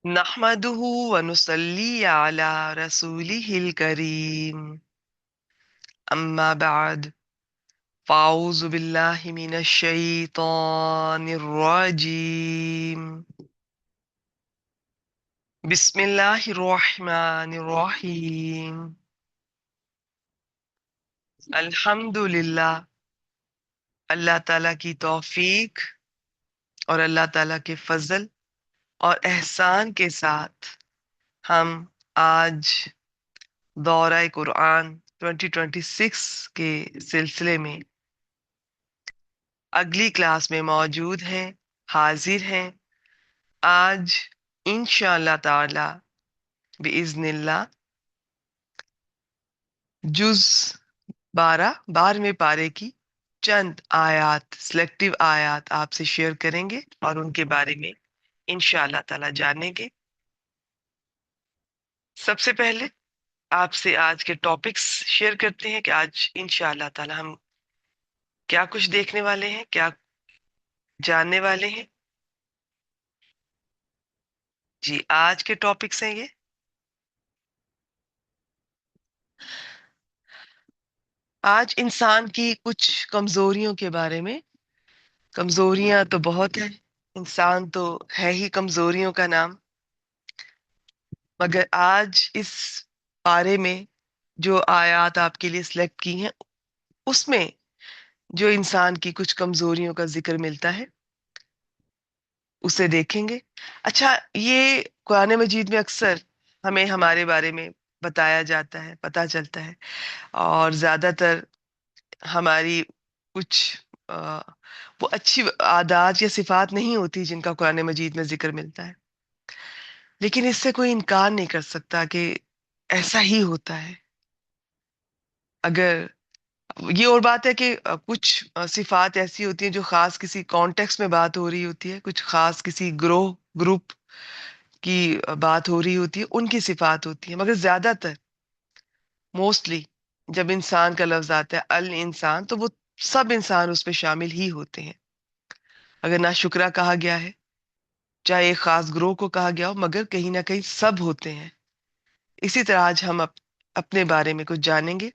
نحمده ونصلي على رسوله الكريم أما بعد فأعوذ بالله من الشيطان الرجيم بسم الله الرحمن الرحيم الحمد للہ اللہ تعالیٰ کی توفیق اور اللہ تعالیٰ کے فضل اور احسان کے ساتھ ہم آج دورہ قرآن 2026 کے سلسلے میں اگلی کلاس میں موجود ہیں، حاضر ہیں۔ آج انشاءاللہ تعالی بإذن اللہ جز 12ویں پارے کی چند آیات، سلیکٹیو آیات آپ سے شیئر کریں گے اور ان کے بارے میں انشاءاللہ تعالی جانیں گے۔ سب سے پہلے آپ سے آج کے ٹاپکس شیئر کرتے ہیں کہ آج انشاءاللہ تعالی ہم کیا کچھ دیکھنے والے ہیں، کیا جاننے والے ہیں۔ جی، آج کے ٹاپکس ہیں یہ۔ آج انسان کی کچھ کمزوریوں کے بارے میں۔ کمزوریاں تو بہت ہیں، انسان تو ہے ہی کمزوریوں کا نام، مگر آج اس پارے میں جو آیات آپ کے لیے سلیکٹ کی ہیں اس میں جو انسان کی کچھ کمزوریوں کا ذکر ملتا ہے اسے دیکھیں گے۔ اچھا، یہ قرآن مجید میں اکثر ہمیں ہمارے بارے میں بتایا جاتا ہے، پتہ چلتا ہے، اور زیادہ تر ہماری کچھ وہ اچھی عادات یا صفات نہیں ہوتی جن کا قرآن مجید میں ذکر ملتا ہے، لیکن اس سے کوئی انکار نہیں کر سکتا کہ ایسا ہی ہوتا ہے۔ اگر یہ اور بات ہے کہ کچھ صفات ایسی ہوتی ہیں جو خاص کسی کانٹیکس میں بات ہو رہی ہوتی ہے، کچھ خاص کسی گروہ گروپ کی بات ہو رہی ہوتی ہے، ان کی صفات ہوتی ہیں، مگر زیادہ تر موسٹلی جب انسان کا لفظ آتا ہے الانسان تو وہ سب انسان اس میں شامل ہی ہوتے ہیں۔ اگر نہ شکرہ کہا گیا ہے، چاہے ایک خاص گروہ کو کہا گیا ہو، مگر کہیں نہ کہیں سب ہوتے ہیں۔ اسی طرح آج ہم اپنے بارے میں کچھ جانیں گے،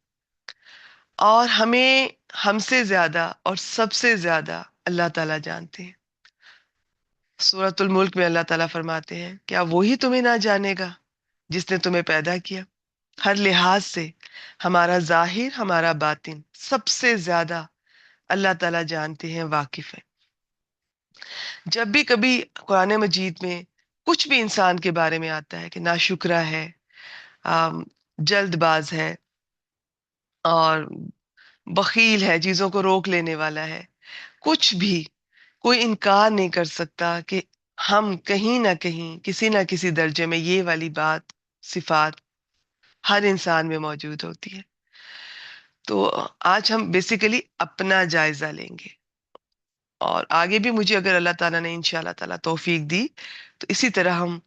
اور ہمیں ہم سے زیادہ اور سب سے زیادہ اللہ تعالیٰ جانتے ہیں۔ سورۃ الملک میں اللہ تعالیٰ فرماتے ہیں، کیا وہی تمہیں نہ جانے گا جس نے تمہیں پیدا کیا؟ ہر لحاظ سے ہمارا ظاہر، ہمارا باطن سب سے زیادہ اللہ تعالیٰ جانتے ہیں، واقف ہیں۔ جب بھی کبھی قرآن مجید میں کچھ بھی انسان کے بارے میں آتا ہے کہ ناشکرہ ہے، جلد باز ہے، اور بخیل ہے، چیزوں کو روک لینے والا ہے، کچھ بھی کوئی انکار نہیں کر سکتا کہ ہم کہیں نہ کہیں کسی نہ کسی درجے میں یہ والی بات، صفات ہر انسان میں موجود ہوتی ہے۔ تو آج ہم بیسیکلی اپنا جائزہ لیں گے، اور آگے بھی مجھے اگر اللہ تعالیٰ نے انشاءاللہ تعالیٰ توفیق دی تو اسی طرح ہم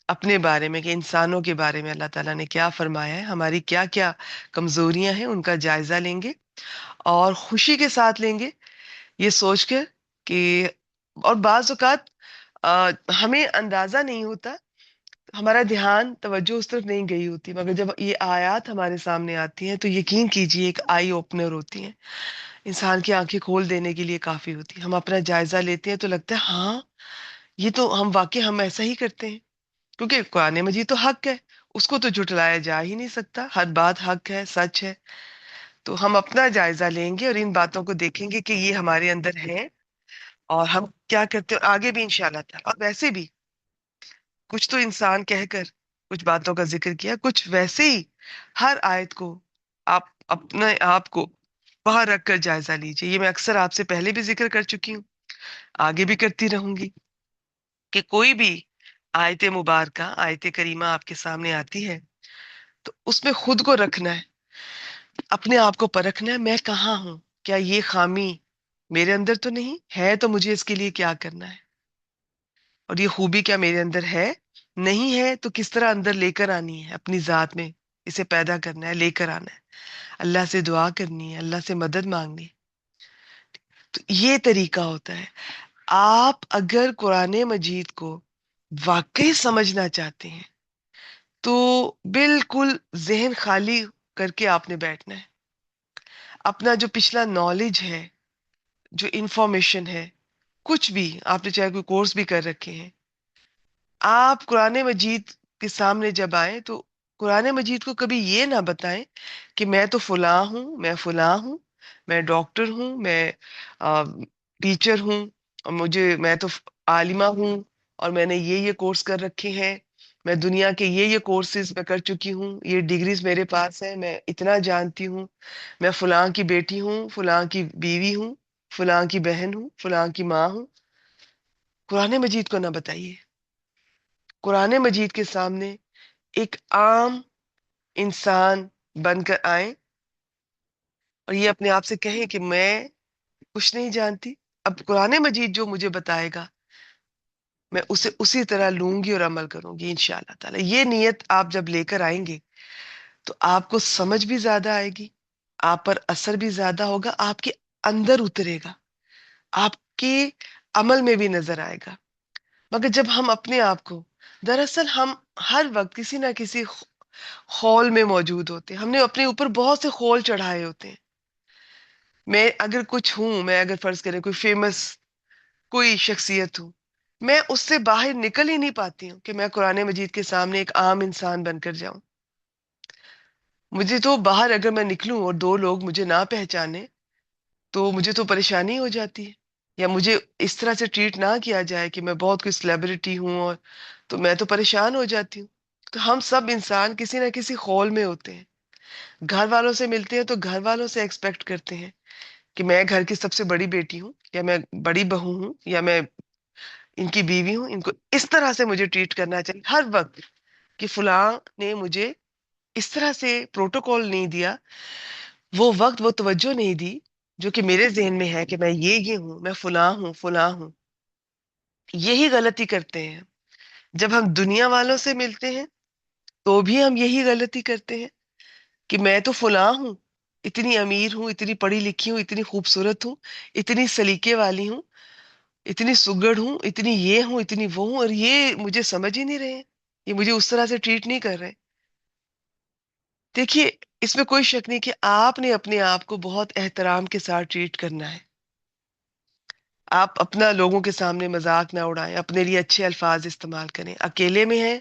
اپنے بارے میں، کہ انسانوں کے بارے میں اللہ تعالیٰ نے کیا فرمایا ہے، ہماری کیا کیا کمزوریاں ہیں، ان کا جائزہ لیں گے، اور خوشی کے ساتھ لیں گے، یہ سوچ کر کہ اور بعض اوقات ہمیں اندازہ نہیں ہوتا، ہمارا دھیان توجہ اس طرف نہیں گئی ہوتی، مگر جب یہ آیات ہمارے سامنے آتی ہیں تو یقین کیجئے ایک آئی اوپنر ہوتی ہیں، انسان کی آنکھیں کھول دینے کے لیے کافی ہوتی ہیں۔ ہم اپنا جائزہ لیتے ہیں تو لگتا ہے ہاں، یہ تو ہم ایسا ہی کرتے ہیں، کیونکہ قرآن مجید تو حق ہے، اس کو تو جھٹلایا جا ہی نہیں سکتا، ہر بات حق ہے، سچ ہے۔ تو ہم اپنا جائزہ لیں گے اور ان باتوں کو دیکھیں گے کہ یہ ہمارے اندر ہے اور ہم کیا کرتے ہیں، اور آگے بھی انشاءاللہ تعالی۔ اور ویسے بھی کچھ تو انسان کہہ کر کچھ باتوں کا ذکر کیا، کچھ ویسے ہی ہر آیت کو آپ اپنے آپ کو وہاں رکھ کر جائزہ لیجئے۔ یہ میں اکثر آپ سے پہلے بھی ذکر کر چکی ہوں، آگے بھی کرتی رہوں گی، کہ کوئی بھی آیت مبارکہ، آیت کریمہ آپ کے سامنے آتی ہے تو اس میں خود کو رکھنا ہے، اپنے آپ کو پرکھنا ہے، میں کہاں ہوں، کیا یہ خامی میرے اندر تو نہیں ہے، تو مجھے اس کے لیے کیا کرنا ہے، اور یہ خوبی کیا میرے اندر ہے، نہیں ہے تو کس طرح اندر لے کر آنی ہے، اپنی ذات میں اسے پیدا کرنا ہے، لے کر آنا ہے، اللہ سے دعا کرنی ہے، اللہ سے مدد مانگنی ہے۔ تو یہ طریقہ ہوتا ہے۔ آپ اگر قرآن مجید کو واقعی سمجھنا چاہتے ہیں تو بالکل ذہن خالی کر کے آپ نے بیٹھنا ہے. اپنا جو پچھلا نالج ہے، جو انفارمیشن ہے، کچھ بھی آپ نے چاہے کوئی کورس بھی کر رکھے ہیں، آپ قرآن مجید کے سامنے جب آئیں تو قرآن مجید کو کبھی یہ نہ بتائیں کہ میں تو فلاں ہوں، میں فلاں ہوں، میں ڈاکٹر ہوں، میں ٹیچر ہوں، اور میں تو عالمہ ہوں، اور میں نے یہ کورس کر رکھے ہیں، میں دنیا کے یہ کورسز میں کر چکی ہوں، یہ ڈگریز میرے پاس ہیں، میں اتنا جانتی ہوں، میں فلاں کی بیٹی ہوں، فلاں کی بیوی ہوں، فلاں کی بہن ہوں، فلاں کی ماں ہوں. قرآن مجید کو نہ بتائیے. قرآن مجید کے سامنے ایک عام انسان بن کر آئیں اور یہ اپنے آپ سے کہیں کہ میں کچھ نہیں جانتی. اب قرآن مجید جو مجھے بتائے گا میں اسے اسی طرح لوں گی اور عمل کروں گی انشاءاللہ تعالی. یہ نیت آپ جب لے کر آئیں گے تو آپ کو سمجھ بھی زیادہ آئے گی، آپ پر اثر بھی زیادہ ہوگا، آپ کے اندر اترے گا، آپ کے عمل میں بھی نظر آئے گا. مگر جب ہم اپنے آپ کو، دراصل ہم ہر وقت کسی نہ کسی خول میں موجود ہوتے ہیں، ہم نے اپنے اوپر بہت سے خول چڑھائے ہوتے ہیں. میں اگر کچھ ہوں، میں اگر فرض کریں کوئی فیمس کوئی شخصیت ہوں، میں اس سے باہر نکل ہی نہیں پاتی ہوں کہ میں قرآن مجید کے سامنے ایک عام انسان بن کر جاؤں. مجھے تو باہر اگر میں نکلوں اور دو لوگ مجھے نہ پہچانے تو مجھے تو پریشانی ہو جاتی ہے، یا مجھے اس طرح سے ٹریٹ نہ کیا جائے کہ میں بہت کوئی سلیبریٹی ہوں، اور تو میں تو پریشان ہو جاتی ہوں. تو ہم سب انسان کسی نہ کسی خول میں ہوتے ہیں. گھر والوں سے ملتے ہیں تو گھر والوں سے ایکسپیکٹ کرتے ہیں کہ میں گھر کی سب سے بڑی بیٹی ہوں، یا میں بڑی بہو ہوں، یا میں ان کی بیوی ہوں، ان کو اس طرح سے مجھے ٹریٹ کرنا چاہیے ہر وقت کہ فلاں نے مجھے اس طرح سے پروٹوکول نہیں دیا، وہ وقت وہ توجہ نہیں دی جو کہ میرے ذہن میں ہے کہ میں یہ ہوں، میں فلاں ہوں، فلاں ہوں. یہی غلطی کرتے ہیں جب ہم دنیا والوں سے ملتے ہیں، تو بھی ہم یہی غلطی کرتے ہیں کہ میں تو فلاں ہوں، اتنی امیر ہوں، اتنی پڑھی لکھی ہوں، اتنی خوبصورت ہوں، اتنی سلیقے والی ہوں، اتنی سگڑ ہوں، اتنی یہ ہوں، اتنی وہ ہوں، اور یہ مجھے سمجھ ہی نہیں رہے ہیں، یہ مجھے اس طرح سے ٹریٹ نہیں کر رہے. دیکھیے، اس میں کوئی شک نہیں کہ آپ نے اپنے آپ کو بہت احترام کے ساتھ ٹریٹ کرنا ہے. آپ اپنا لوگوں کے سامنے مذاق نہ اڑائیں، اپنے لیے اچھے الفاظ استعمال کریں. اکیلے میں ہیں،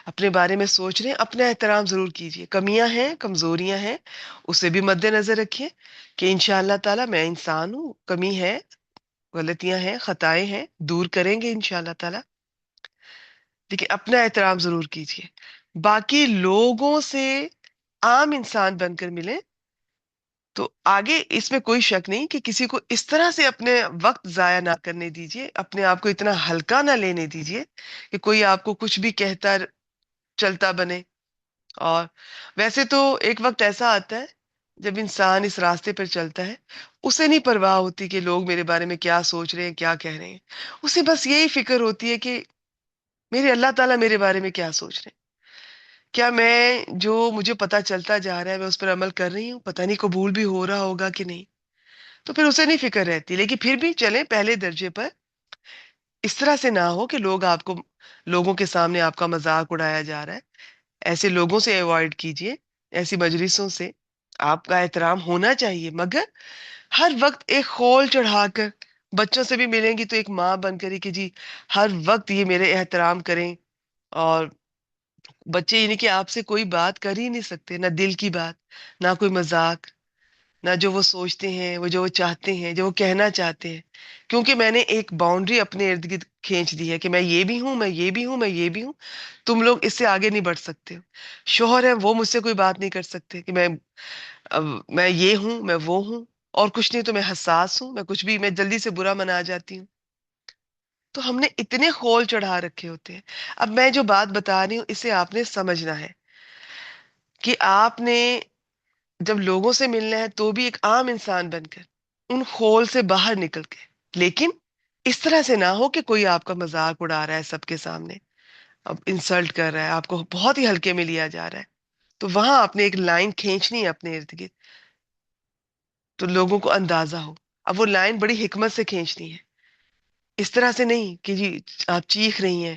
اپنے بارے میں سوچ رہے ہیں، اپنا احترام ضرور کیجیے. کمیاں ہیں، کمزوریاں ہیں، اسے بھی مد نظر رکھیے کہ انشاءاللہ تعالی میں انسان ہوں، کمی ہے، غلطیاں ہیں، خطائیں ہیں، دور کریں گے انشاءاللہ تعالی. لیکن اپنا احترام ضرور کیجیے. باقی لوگوں سے عام انسان بن کر ملیں تو آگے اس میں کوئی شک نہیں کہ کسی کو اس طرح سے اپنے وقت ضائع نہ کرنے دیجیے، اپنے آپ کو اتنا ہلکا نہ لینے دیجیے کہ کوئی آپ کو کچھ بھی کہتا چلتا بنے. اور ویسے تو ایک وقت ایسا آتا ہے جب انسان اس راستے پر چلتا ہے، اسے نہیں پرواہ ہوتی کہ لوگ میرے بارے میں کیا سوچ رہے ہیں، کیا کہہ رہے ہیں. اسے بس یہی فکر ہوتی ہے کہ میرے اللہ تعالیٰ میرے بارے میں کیا سوچ رہے ہیں، کیا میں جو مجھے پتا چلتا جا رہا ہے میں اس پر عمل کر رہی ہوں، پتہ نہیں قبول بھی ہو رہا ہوگا کہ نہیں. تو پھر اسے نہیں فکر رہتی. لیکن پھر بھی چلیں پہلے درجے پر اس طرح سے نہ ہو کہ لوگوں کے سامنے آپ کا مذاق اڑایا جا رہا ہے. ایسے لوگوں سے ایوائڈ کیجئے، ایسی مجلسوں سے. آپ کا احترام ہونا چاہیے، مگر ہر وقت ایک خول چڑھا کر. بچوں سے بھی ملیں گی تو ایک ماں بن کر ہی کہ جی ہر وقت یہ میرے احترام کریں، اور بچے یعنی کہ آپ سے کوئی بات کر ہی نہیں سکتے، نہ دل کی بات، نہ کوئی مذاق، نہ جو وہ سوچتے ہیں، وہ جو وہ چاہتے ہیں، جو وہ کہنا چاہتے ہیں. کیونکہ میں نے ایک باؤنڈری اپنے ارد گرد کھینچ دی ہے کہ میں یہ بھی ہوں، میں یہ بھی ہوں، میں یہ بھی ہوں. تم لوگ اس سے آگے نہیں بڑھ سکتے. شوہر ہیں وہ مجھ سے کوئی بات نہیں کر سکتے کہ میں یہ ہوں، میں وہ ہوں، اور کچھ نہیں تو میں حساس ہوں، میں کچھ بھی میں جلدی سے برا منا جاتی ہوں. تو ہم نے اتنے خول چڑھا رکھے ہوتے ہیں. اب میں جو بات بتا رہی ہوں اسے آپ نے سمجھنا ہے کہ آپ نے جب لوگوں سے ملنا ہے تو بھی ایک عام انسان بن کر ان خول سے باہر نکل کے، لیکن اس طرح سے نہ ہو کہ کوئی آپ کا مذاق اڑا رہا ہے سب کے سامنے، اب انسلٹ کر رہا ہے، آپ کو بہت ہی ہلکے میں لیا جا رہا ہے. تو وہاں آپ نے ایک لائن کھینچنی ہے اپنے ارد گرد تو لوگوں کو اندازہ ہو. اب وہ لائن بڑی حکمت سے کھینچنی ہے، اس طرح سے نہیں کہ جی آپ چیخ رہی ہیں،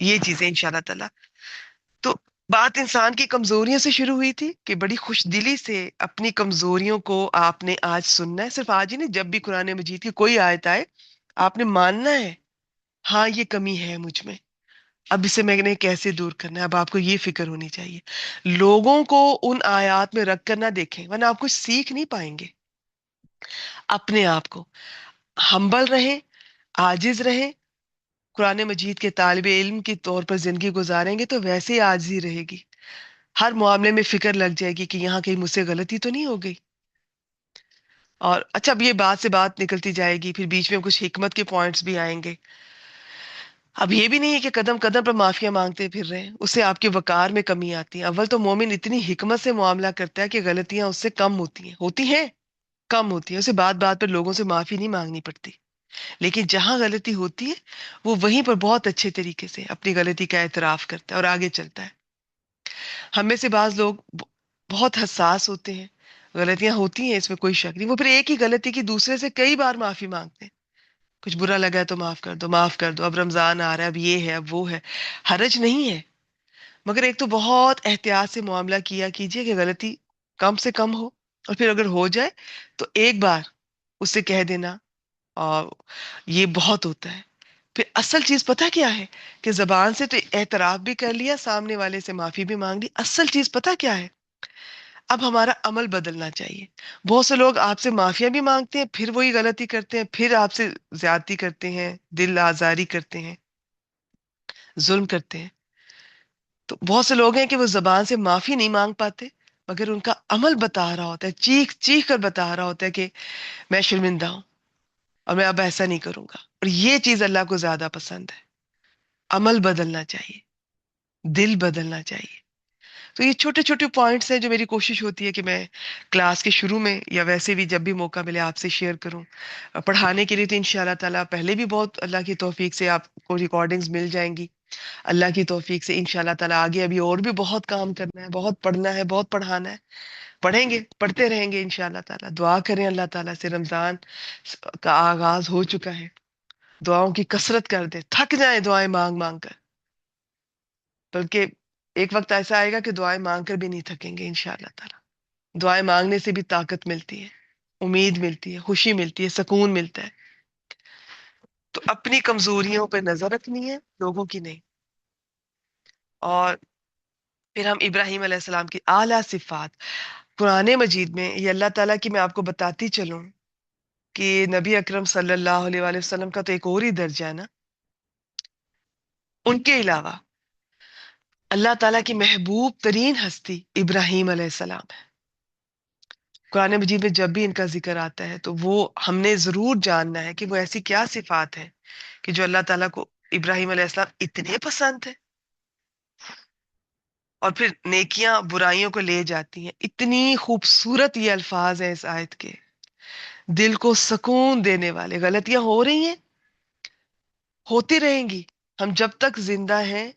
یہ چیزیں انشاءاللہ تعالی. تو بات انسان کی کمزوریوں سے شروع ہوئی تھی کہ بڑی خوش دلی سے اپنی کمزوریوں کو آپ نے آج سننا ہے. صرف آج ہی نہیں، جب بھی قرآن مجید کی کوئی آیت آئے آپ نے ماننا ہے، ہاں یہ کمی ہے مجھ میں، اب اسے میں نے کیسے دور کرنا ہے. اب آپ کو یہ فکر ہونی چاہیے. لوگوں کو ان آیات میں رکھ کر نہ دیکھیں، ورنہ آپ کچھ سیکھ نہیں پائیں گے. اپنے آپ کو ہمبل رہیں، عاجز رہیں. قرآن مجید کے طالب علم کے طور پر زندگی گزاریں گے تو ویسے ہی عاجزی رہے گی. ہر معاملے میں فکر لگ جائے گی کہ یہاں کہیں مجھ سے غلطی تو نہیں ہو گئی. اور اچھا، اب یہ بات سے بات نکلتی جائے گی، پھر بیچ میں کچھ حکمت کے پوائنٹس بھی آئیں گے. اب یہ بھی نہیں ہے کہ قدم قدم پر معافیا مانگتے پھر رہے ہیں، اس سے آپ کے وقار میں کمی آتی ہے. اول تو مومن اتنی حکمت سے معاملہ کرتا ہے کہ غلطیاں اس سے کم ہوتی ہیں کم ہوتی ہیں. اسے بات بات پر لوگوں سے معافی نہیں مانگنی پڑتی. لیکن جہاں غلطی ہوتی ہے وہ وہیں پر بہت اچھے طریقے سے اپنی غلطی کا اعتراف کرتا ہے اور آگے چلتا ہے. ہم میں سے بعض لوگ بہت حساس ہوتے ہیں. غلطیاں ہوتی ہیں، اس میں کوئی شک نہیں. وہ پھر ایک ہی غلطی کی دوسرے سے کئی بار معافی مانگتے ہیں. کچھ برا لگا ہے تو معاف کر دو، معاف کر دو، اب رمضان آ رہا ہے، اب یہ ہے، اب وہ ہے. حرج نہیں ہے، مگر ایک تو بہت احتیاط سے معاملہ کیا کیجئے کہ غلطی کم سے کم ہو. اور پھر اگر ہو جائے تو ایک بار اس سے کہہ دینا، اور یہ بہت ہوتا ہے. پھر اصل چیز پتہ کیا ہے؟ کہ زبان سے تو اعتراف بھی کر لیا، سامنے والے سے معافی بھی مانگ لی. اصل چیز پتہ کیا ہے؟ اب ہمارا عمل بدلنا چاہیے. بہت سے لوگ آپ سے معافیا بھی مانگتے ہیں، پھر وہی غلطی کرتے ہیں، پھر آپ سے زیادتی کرتے ہیں، دل آزاری کرتے ہیں، ظلم کرتے ہیں. تو بہت سے لوگ ہیں کہ وہ زبان سے معافی نہیں مانگ پاتے، مگر ان کا عمل بتا رہا ہوتا ہے، چیخ چیخ کر بتا رہا ہوتا ہے کہ میں شرمندہ ہوں اور میں اب ایسا نہیں کروں گا. اور یہ چیز اللہ کو زیادہ پسند ہے. عمل بدلنا چاہیے، دل بدلنا چاہیے. تو یہ چھوٹے چھوٹے پوائنٹس ہیں جو میری کوشش ہوتی ہے کہ میں کلاس کے شروع میں یا ویسے بھی جب بھی موقع ملے آپ سے شیئر کروں. پڑھانے کے لیے تو انشاءاللہ تعالیٰ پہلے بھی بہت اللہ کی توفیق سے آپ کو ریکارڈنگز مل جائیں گی. اللہ کی توفیق سے انشاءاللہ تعالیٰ آگے ابھی اور بھی بہت کام کرنا ہے، بہت پڑھنا ہے، بہت پڑھانا ہے. پڑھیں گے، پڑھتے رہیں گے انشاءاللہ تعالیٰ. دعا کریں اللہ تعالیٰ سے. رمضان کا آغاز ہو چکا ہے، دعاؤں کی کثرت کر دیں، تھک جائیں دعائیں مانگ مانگ کر. بلکہ ایک وقت ایسا آئے گا کہ دعائیں مانگ کر بھی نہیں تھکیں گے انشاءاللہ تعالیٰ. دعائیں مانگنے سے بھی طاقت ملتی ہے، امید ملتی ہے، خوشی ملتی ہے، سکون ملتا ہے. تو اپنی کمزوریوں پہ نظر رکھنی ہے، لوگوں کی نہیں. اور پھر ہم ابراہیم علیہ السلام کی اعلیٰ صفات قرآن مجید میں، یہ اللہ تعالیٰ کی میں آپ کو بتاتی چلوں کہ نبی اکرم صلی اللہ علیہ وآلہ وسلم کا تو ایک اور ہی درجہ ہے نا. ان کے علاوہ اللہ تعالیٰ کی محبوب ترین ہستی ابراہیم علیہ السلام ہے. قرآن مجید میں جب بھی ان کا ذکر آتا ہے تو وہ ہم نے ضرور جاننا ہے کہ وہ ایسی کیا صفات ہیں کہ جو اللہ تعالیٰ کو ابراہیم علیہ السلام اتنے پسند ہے. اور پھر نیکیاں برائیوں کو لے جاتی ہیں. اتنی خوبصورت یہ الفاظ ہیں اس آیت کے، دل کو سکون دینے والے. غلطیاں ہو رہی ہیں، ہوتی رہیں گی. ہم جب تک زندہ ہیں،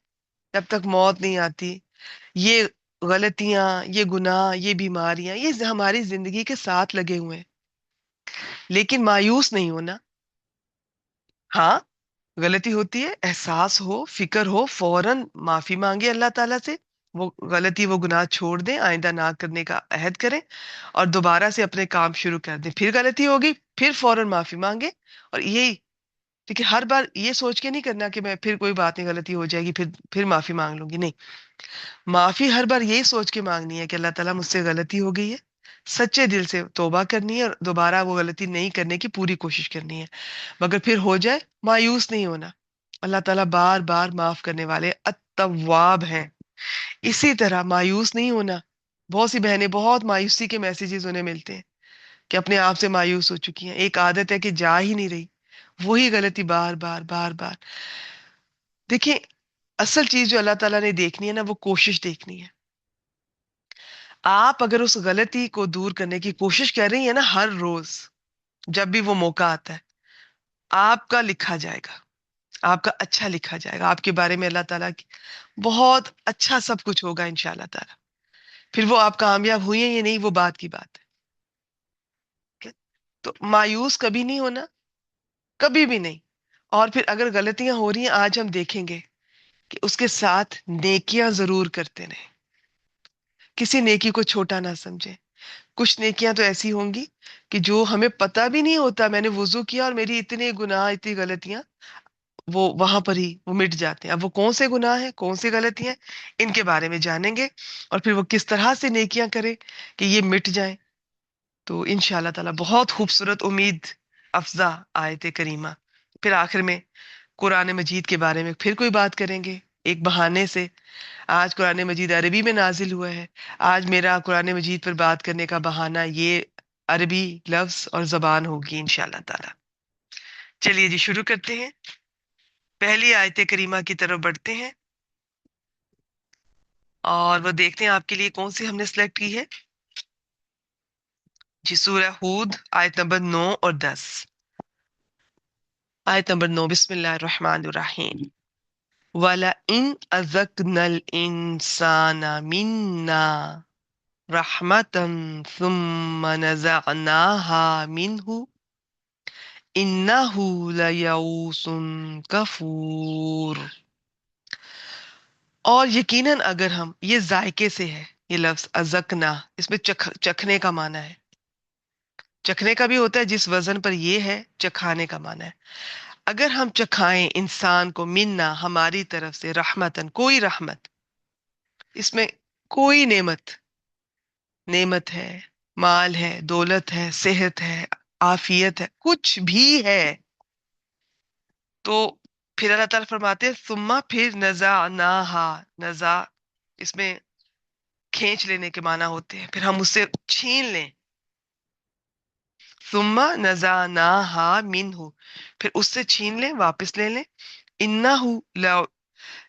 جب تک موت نہیں آتی، یہ غلطیاں، یہ گناہ، یہ بیماریاں، یہ ہماری زندگی کے ساتھ لگے ہوئے ہیں. لیکن مایوس نہیں ہونا. ہاں غلطی ہوتی ہے، احساس ہو، فکر ہو، فوراً معافی مانگے اللہ تعالیٰ سے. وہ غلطی، وہ گناہ چھوڑ دیں، آئندہ نہ کرنے کا عہد کریں اور دوبارہ سے اپنے کام شروع کر دیں. پھر غلطی ہوگی، پھر فوراً معافی مانگے. اور یہی دیکھیے، ہر بار یہ سوچ کے نہیں کرنا کہ میں پھر کوئی بات نہیں، غلطی ہو جائے گی پھر معافی مانگ لوں گی. نہیں، معافی ہر بار یہی سوچ کے مانگنی ہے کہ اللہ تعالیٰ مجھ سے غلطی ہو گئی ہے، سچے دل سے توبہ کرنی ہے اور دوبارہ وہ غلطی نہیں کرنے کی پوری کوشش کرنی ہے. مگر پھر ہو جائے، مایوس نہیں ہونا. اللہ تعالیٰ بار بار معاف کرنے والے التواب ہیں. اسی طرح مایوس نہیں ہونا. بہت سی بہنیں بہت مایوسی کے میسیجز انہیں ملتے ہیں کہ اپنے آپ سے مایوس ہو چکی ہیں. ایک عادت ہے کہ جا ہی نہیں رہی، وہی غلطی بار بار بار بار. دیکھیں، اصل چیز جو اللہ تعالیٰ نے دیکھنی ہے نا، وہ کوشش دیکھنی ہے. آپ اگر اس غلطی کو دور کرنے کی کوشش کر رہی ہیں نا ہر روز، جب بھی وہ موقع آتا ہے، آپ کا لکھا جائے گا، آپ کا اچھا لکھا جائے گا. آپ کے بارے میں اللہ تعالیٰ کی بہت اچھا سب کچھ ہوگا انشاءاللہ تعالیٰ. پھر وہ آپ کامیاب ہوئی ہیں یا نہیں، وہ بات کی بات ہے. ٹھیک ہے؟ تو مایوس کبھی نہیں ہونا، کبھی بھی نہیں. اور پھر اگر غلطیاں ہو رہی ہیں، آج ہم دیکھیں گے کہ اس کے ساتھ نیکیاں ضرور کرتے رہیں، کسی نیکی کو چھوٹا نہ سمجھے۔ کچھ نیکیاں تو ایسی ہوں گی کہ جو ہمیں پتہ بھی نہیں ہوتا، میں نے وضو کیا اور میری اتنے گناہ، اتنی غلطیاں، وہ وہاں پر ہی وہ مٹ جاتے ہیں۔ اب وہ کون سے گناہ ہیں، کون سی غلطیاں ہیں، ان کے بارے میں جانیں گے، اور پھر وہ کس طرح سے نیکیاں کرے کہ یہ مٹ جائیں۔ تو انشاءاللہ تعالی بہت خوبصورت، امید افزا آیت کریمہ۔ پھر آخر میں قرآن مجید کے بارے میں پھر کوئی بات کریں گے ایک بہانے سے۔ آج قرآن مجید عربی میں نازل ہوا ہے، آج میرا قرآن مجید پر بات کرنے کا بہانہ یہ عربی لفظ اور زبان ہوگی انشاءاللہ تعالی۔ چلیے جی شروع کرتے ہیں، پہلی آیت کریمہ کی طرف بڑھتے ہیں، اور وہ دیکھتے ہیں آپ کے لیے کون سی ہم نے سلیکٹ کی ہے جی۔ سورہ ہود آیت نمبر 9 اور 10۔ آیت نمبر 9، بسم اللہ الرحمن الرحیم۔ وَلَئِنْ أَذَقْنَا الْإِنسَانَ مِنَّا رَحْمَةً ثُمَّ نَزَعْنَاهَا مِنْهُ إِنَّهُ لَيَئُوسٌ كَفُورٌ۔ اور یقیناً اگر ہم، یہ ذائقے سے ہے یہ لفظ ازکنا، اس میں چکھنے کا معنی ہے، چکھنے کا بھی ہوتا ہے جس وزن پر یہ ہے، چکھانے کا معنی ہے۔ اگر ہم چکھائیں انسان کو، منا ہماری طرف سے، رحمتن کوئی رحمت، اس میں کوئی نعمت، نعمت ہے، مال ہے، دولت ہے، صحت ہے، عافیت ہے، کچھ بھی ہے، تو پھر اللہ تعالیٰ فرماتے ہیں ثم پھر نزعناہا، نزع اس میں کھینچ لینے کے معنی ہوتے ہیں، پھر ہم اس سے چھین لیں، ثم نزعناہا منہ، پھر اس سے چھین لیں، واپس لے لیں، انہو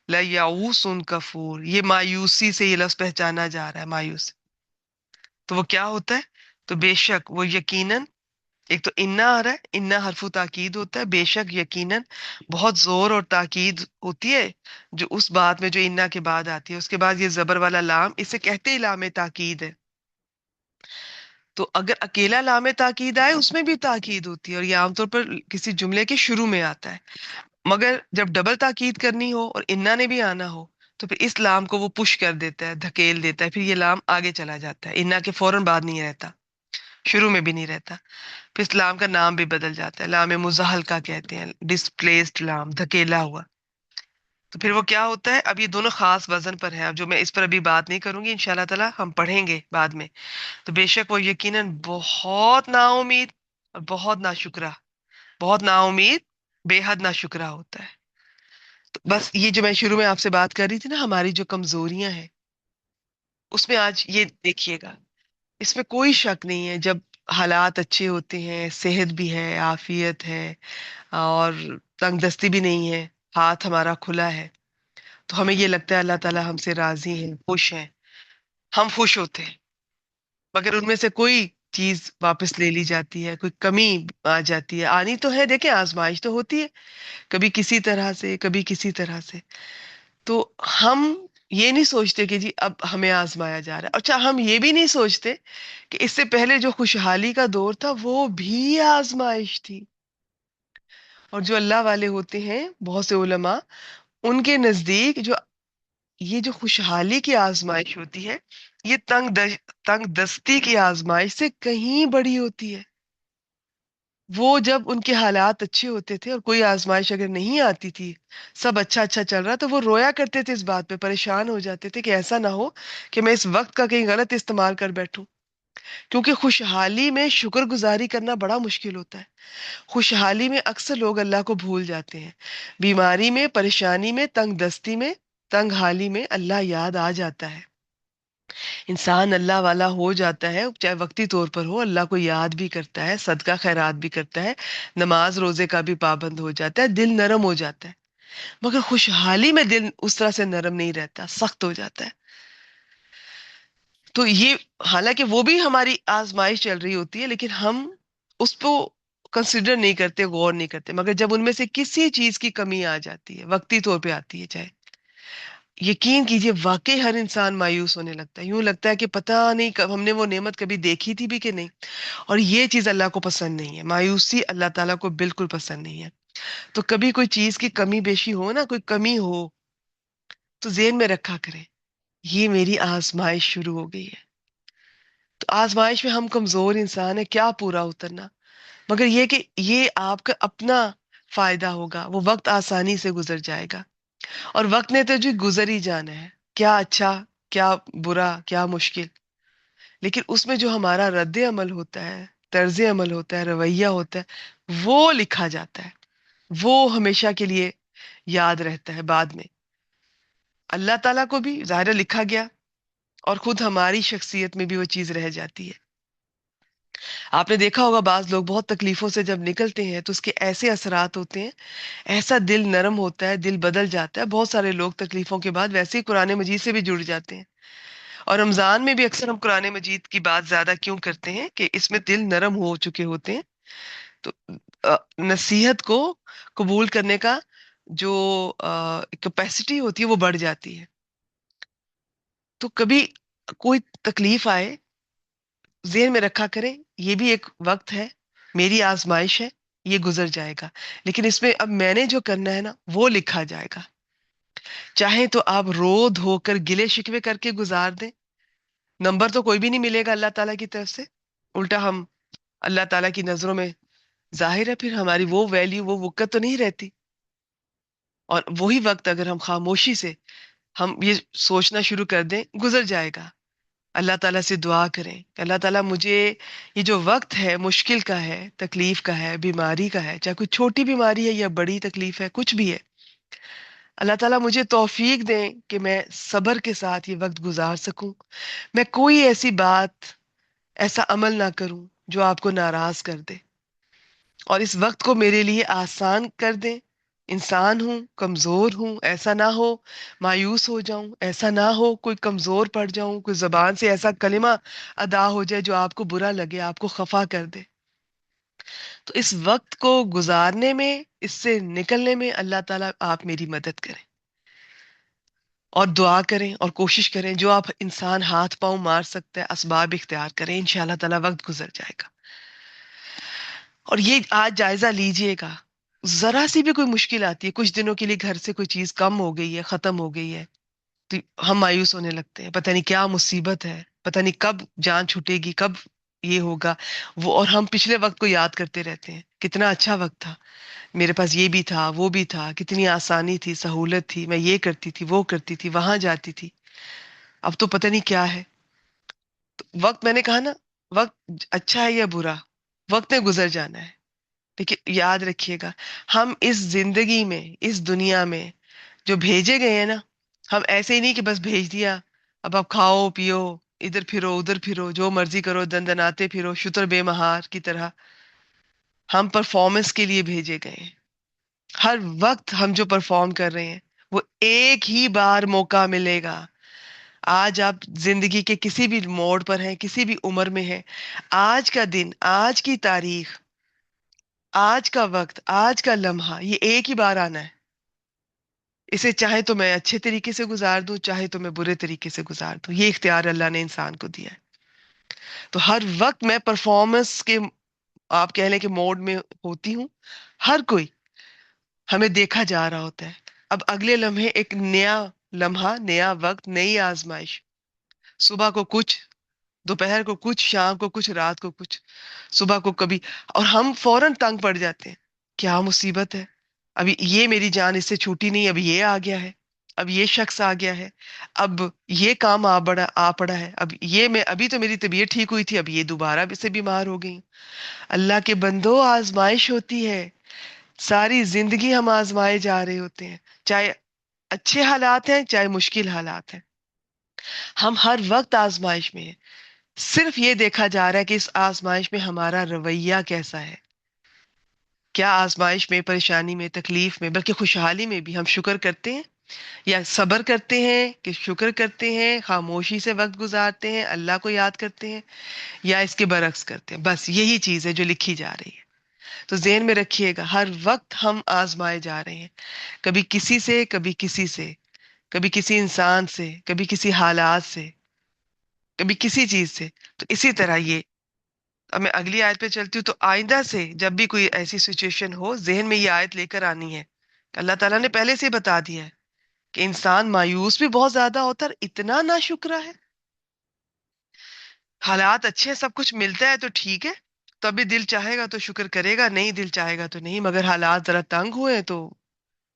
لیعوس کفور، یہ مایوسی سے یہ لفظ پہچانا جا رہا ہے، مایوس، تو وہ کیا ہوتا ہے؟ تو بے شک وہ یقیناً، ایک تو انا آ رہا ہے، انا حرف تاکید ہوتا ہے، بے شک یقیناً، بہت زور اور تاکید ہوتی ہے جو اس بات میں جو انا کے بعد آتی ہے، اس کے بعد یہ زبر والا لام، اسے کہتے ہی لام تاکید ہے۔ تو اگر اکیلا لام تاکید آئے اس میں بھی تاکید ہوتی ہے، اور یہ عام طور پر کسی جملے کے شروع میں آتا ہے، مگر جب ڈبل تاکید کرنی ہو اور انا نے بھی آنا ہو تو پھر اس لام کو وہ پش کر دیتا ہے، دھکیل دیتا ہے، پھر یہ لام آگے چلا جاتا ہے، انا کے فوراً بعد نہیں رہتا، شروع میں بھی نہیں رہتا، پھر اس لام کا نام بھی بدل جاتا ہے، لام مزحلقہ کہتے ہیں، ڈسپلیسڈ لام، دھکیلا ہوا۔ تو پھر وہ کیا ہوتا ہے؟ اب یہ دونوں خاص وزن پر ہیں، اب جو میں اس پر ابھی بات نہیں کروں گی، انشاءاللہ تعالی ہم پڑھیں گے بعد میں۔ تو بے شک وہ یقیناً بہت نا امید اور بہت نا شکرہ، بہت نا امید، بے حد نا شکرہ ہوتا ہے۔ تو بس یہ جو میں شروع میں آپ سے بات کر رہی تھی نا، ہماری جو کمزوریاں ہیں، اس میں آج یہ دیکھیے گا، اس میں کوئی شک نہیں ہے، جب حالات اچھے ہوتے ہیں، صحت بھی ہے، عافیت ہے، اور تنگ دستی بھی نہیں ہے، ہاتھ ہمارا کھلا ہے، تو ہمیں یہ لگتا ہے اللہ تعالیٰ ہم سے راضی ہیں، خوش ہیں، ہم خوش ہوتے ہیں، مگر ان میں سے کوئی چیز واپس لے لی جاتی ہے، کوئی کمی آ جاتی ہے، آنی تو ہے، دیکھیں آزمائش تو ہوتی ہے، کبھی کسی طرح سے، کبھی کسی طرح سے، تو ہم یہ نہیں سوچتے کہ جی اب ہمیں آزمایا جا رہا ہے۔ اچھا، ہم یہ بھی نہیں سوچتے کہ اس سے پہلے جو خوشحالی کا دور تھا وہ بھی آزمائش تھی، اور جو اللہ والے ہوتے ہیں، بہت سے علماء، ان کے نزدیک جو یہ جو خوشحالی کی آزمائش ہوتی ہے، یہ تنگ دستی کی آزمائش سے کہیں بڑی ہوتی ہے۔ وہ جب ان کے حالات اچھے ہوتے تھے اور کوئی آزمائش اگر نہیں آتی تھی، سب اچھا اچھا چل رہا، تو وہ رویا کرتے تھے، اس بات پہ پریشان ہو جاتے تھے کہ ایسا نہ ہو کہ میں اس وقت کا کہیں غلط استعمال کر بیٹھوں، کیونکہ خوشحالی میں شکر گزاری کرنا بڑا مشکل ہوتا ہے۔ خوشحالی میں اکثر لوگ اللہ کو بھول جاتے ہیں، بیماری میں، پریشانی میں، تنگ دستی میں، تنگ حالی میں اللہ یاد آ جاتا ہے، انسان اللہ والا ہو جاتا ہے، چاہے وقتی طور پر ہو، اللہ کو یاد بھی کرتا ہے، صدقہ خیرات بھی کرتا ہے، نماز روزے کا بھی پابند ہو جاتا ہے، دل نرم ہو جاتا ہے، مگر خوشحالی میں دل اس طرح سے نرم نہیں رہتا، سخت ہو جاتا ہے۔ تو یہ، حالانکہ وہ بھی ہماری آزمائش چل رہی ہوتی ہے، لیکن ہم اس کو کنسیڈر نہیں کرتے، غور نہیں کرتے، مگر جب ان میں سے کسی چیز کی کمی آ جاتی ہے، وقتی طور پہ آتی ہے چاہے، یقین کیجئے واقعی ہر انسان مایوس ہونے لگتا ہے، یوں لگتا ہے کہ پتہ نہیں کب ہم نے وہ نعمت کبھی دیکھی تھی بھی کہ نہیں، اور یہ چیز اللہ کو پسند نہیں ہے، مایوسی اللہ تعالیٰ کو بالکل پسند نہیں ہے۔ تو کبھی کوئی چیز کی کمی بیشی ہو نا، کوئی کمی ہو، تو ذہن میں رکھا کریں یہ میری آزمائش شروع ہو گئی ہے. تو آزمائش میں ہم کمزور انسان ہیں، کیا پورا اترنا، مگر یہ کہ یہ آپ کا اپنا فائدہ ہوگا. وہ وقت آسانی سے گزر جائے گا، اور وقت نے تو جو گزر ہی جانا ہے، کیا اچھا کیا برا کیا مشکل. لیکن اس میں جو ہمارا رد عمل ہوتا ہے، طرز عمل ہوتا ہے، رویہ ہوتا ہے، وہ لکھا جاتا ہے، وہ ہمیشہ کے لیے یاد رہتا ہے. بعد میں اللہ تعالیٰ کو بھی ظاہر لکھا گیا، اور خود ہماری شخصیت میں بھی وہ چیز رہ جاتی ہے. آپ نے دیکھا ہوگا بعض لوگ بہت تکلیفوں سے جب نکلتے ہیں تو اس کے ایسے اثرات ہوتے ہیں، ایسا دل نرم ہوتا ہے، دل بدل جاتا ہے. بہت سارے لوگ تکلیفوں کے بعد ویسے ہی قرآن مجید سے بھی جڑ جاتے ہیں. اور رمضان میں بھی اکثر ہم قرآن مجید کی بات زیادہ کیوں کرتے ہیں کہ اس میں دل نرم ہو چکے ہوتے ہیں. تو نصیحت کو قبول کرنے کا جو کیپیسٹی ہوتی ہے وہ بڑھ جاتی ہے. تو کبھی کوئی تکلیف آئے، ذہن میں رکھا کریں یہ بھی ایک وقت ہے، میری آزمائش ہے، یہ گزر جائے گا. لیکن اس میں اب میں نے جو کرنا ہے نا وہ لکھا جائے گا. چاہے تو آپ رو دھو کر گلے شکوے کر کے گزار دیں، نمبر تو کوئی بھی نہیں ملے گا اللہ تعالیٰ کی طرف سے. الٹا ہم اللہ تعالیٰ کی نظروں میں ظاہر ہے پھر ہماری وہ ویلیو وہ وقت تو نہیں رہتی. اور وہی وقت اگر ہم خاموشی سے ہم یہ سوچنا شروع کر دیں گزر جائے گا. اللہ تعالیٰ سے دعا کریں کہ اللہ تعالیٰ مجھے یہ جو وقت ہے مشکل کا ہے، تکلیف کا ہے، بیماری کا ہے، چاہے کوئی چھوٹی بیماری ہے یا بڑی تکلیف ہے، کچھ بھی ہے، اللہ تعالیٰ مجھے توفیق دیں کہ میں صبر کے ساتھ یہ وقت گزار سکوں. میں کوئی ایسی بات، ایسا عمل نہ کروں جو آپ کو ناراض کر دے، اور اس وقت کو میرے لیے آسان کر دیں. انسان ہوں، کمزور ہوں، ایسا نہ ہو مایوس ہو جاؤں، ایسا نہ ہو کوئی کمزور پڑ جاؤں، کوئی زبان سے ایسا کلمہ ادا ہو جائے جو آپ کو برا لگے، آپ کو خفا کر دے. تو اس وقت کو گزارنے میں، اس سے نکلنے میں اللہ تعالیٰ آپ میری مدد کریں، اور دعا کریں اور کوشش کریں جو آپ انسان ہاتھ پاؤں مار سکتے ہیں، اسباب اختیار کریں، انشاءاللہ تعالیٰ وقت گزر جائے گا. اور یہ آج جائزہ لیجئے گا، ذرا سی بھی کوئی مشکل آتی ہے، کچھ دنوں کے لیے گھر سے کوئی چیز کم ہو گئی ہے، ختم ہو گئی ہے، تو ہم مایوس ہونے لگتے ہیں، پتہ نہیں کیا مصیبت ہے، پتہ نہیں کب جان چھوٹے گی، کب یہ ہوگا وہ. اور ہم پچھلے وقت کو یاد کرتے رہتے ہیں، کتنا اچھا وقت تھا، میرے پاس یہ بھی تھا وہ بھی تھا، کتنی آسانی تھی، سہولت تھی، میں یہ کرتی تھی وہ کرتی تھی، وہاں جاتی تھی. اب تو پتہ نہیں کیا ہے. تو وقت، میں نے کہا نا، وقت اچھا ہے یا برا، وقت نے گزر جانا ہے. لیکن یاد رکھیے گا ہم اس زندگی میں، اس دنیا میں جو بھیجے گئے ہیں نا، ہم ایسے ہی نہیں کہ بس بھیج دیا، اب آپ کھاؤ پیو، ادھر پھرو ادھر پھرو، جو مرضی کرو، دن دناتے پھرو شتر بے مہار کی طرح. ہم پرفارمنس کے لیے بھیجے گئے ہیں. ہر وقت ہم جو پرفارم کر رہے ہیں وہ ایک ہی بار موقع ملے گا. آج آپ زندگی کے کسی بھی موڑ پر ہیں، کسی بھی عمر میں ہیں، آج کا دن، آج کی تاریخ، آج کا وقت، آج کا لمحہ، یہ ایک ہی بار آنا ہے. اسے چاہے تو میں اچھے طریقے سے گزار دوں، چاہے تو میں برے طریقے سے گزار دوں، یہ اختیار اللہ نے انسان کو دیا ہے. تو ہر وقت میں پرفارمنس کے، آپ کہہ لیں کہ موڈ میں ہوتی ہوں. ہر کوئی، ہمیں دیکھا جا رہا ہوتا ہے. اب اگلے لمحے ایک نیا لمحہ، نیا وقت، نئی آزمائش. صبح کو کچھ، دوپہر کو کچھ، شام کو کچھ، رات کو کچھ، صبح کو کبھی. اور ہم فوراً تنگ پڑ جاتے ہیں، کیا مصیبت ہے، ابھی یہ میری جان اس سے چھوٹی نہیں، اب یہ آ گیا ہے، اب یہ شخص آ گیا ہے، اب یہ کام آ پڑا ہے، اب یہ، میں ابھی تو میری طبیعت ٹھیک ہوئی تھی، اب یہ دوبارہ سے بیمار ہو گئی. اللہ کے بندو، آزمائش ہوتی ہے، ساری زندگی ہم آزمائے جا رہے ہوتے ہیں، چاہے اچھے حالات ہیں چاہے مشکل حالات ہیں، ہم ہر وقت آزمائش میں ہیں. صرف یہ دیکھا جا رہا ہے کہ اس آزمائش میں ہمارا رویہ کیسا ہے. کیا آزمائش میں، پریشانی میں، تکلیف میں، بلکہ خوشحالی میں بھی ہم شکر کرتے ہیں، یا صبر کرتے ہیں کہ شکر کرتے ہیں، خاموشی سے وقت گزارتے ہیں، اللہ کو یاد کرتے ہیں، یا اس کے برعکس کرتے ہیں. بس یہی چیز ہے جو لکھی جا رہی ہے. تو ذہن میں رکھیے گا ہر وقت ہم آزمائے جا رہے ہیں، کبھی کسی سے، کبھی کسی سے، کبھی کسی انسان سے، کبھی کسی حالات سے، کبھی کسی چیز سے. تو اسی طرح یہ، اب میں اگلی آیت پہ چلتی ہوں. تو آئندہ سے جب بھی کوئی ایسی سچویشن ہو، ذہن میں یہ آیت لے کر آنی ہے. اللہ تعالیٰ نے پہلے سے بتا دیا ہے کہ انسان مایوس بھی بہت زیادہ ہوتا ہے اور اتنا ناشکرا ہے. حالات اچھے ہیں، سب کچھ ملتا ہے تو ٹھیک ہے، تو ابھی دل چاہے گا تو شکر کرے گا، نہیں دل چاہے گا تو نہیں. مگر حالات ذرا تنگ ہوئے تو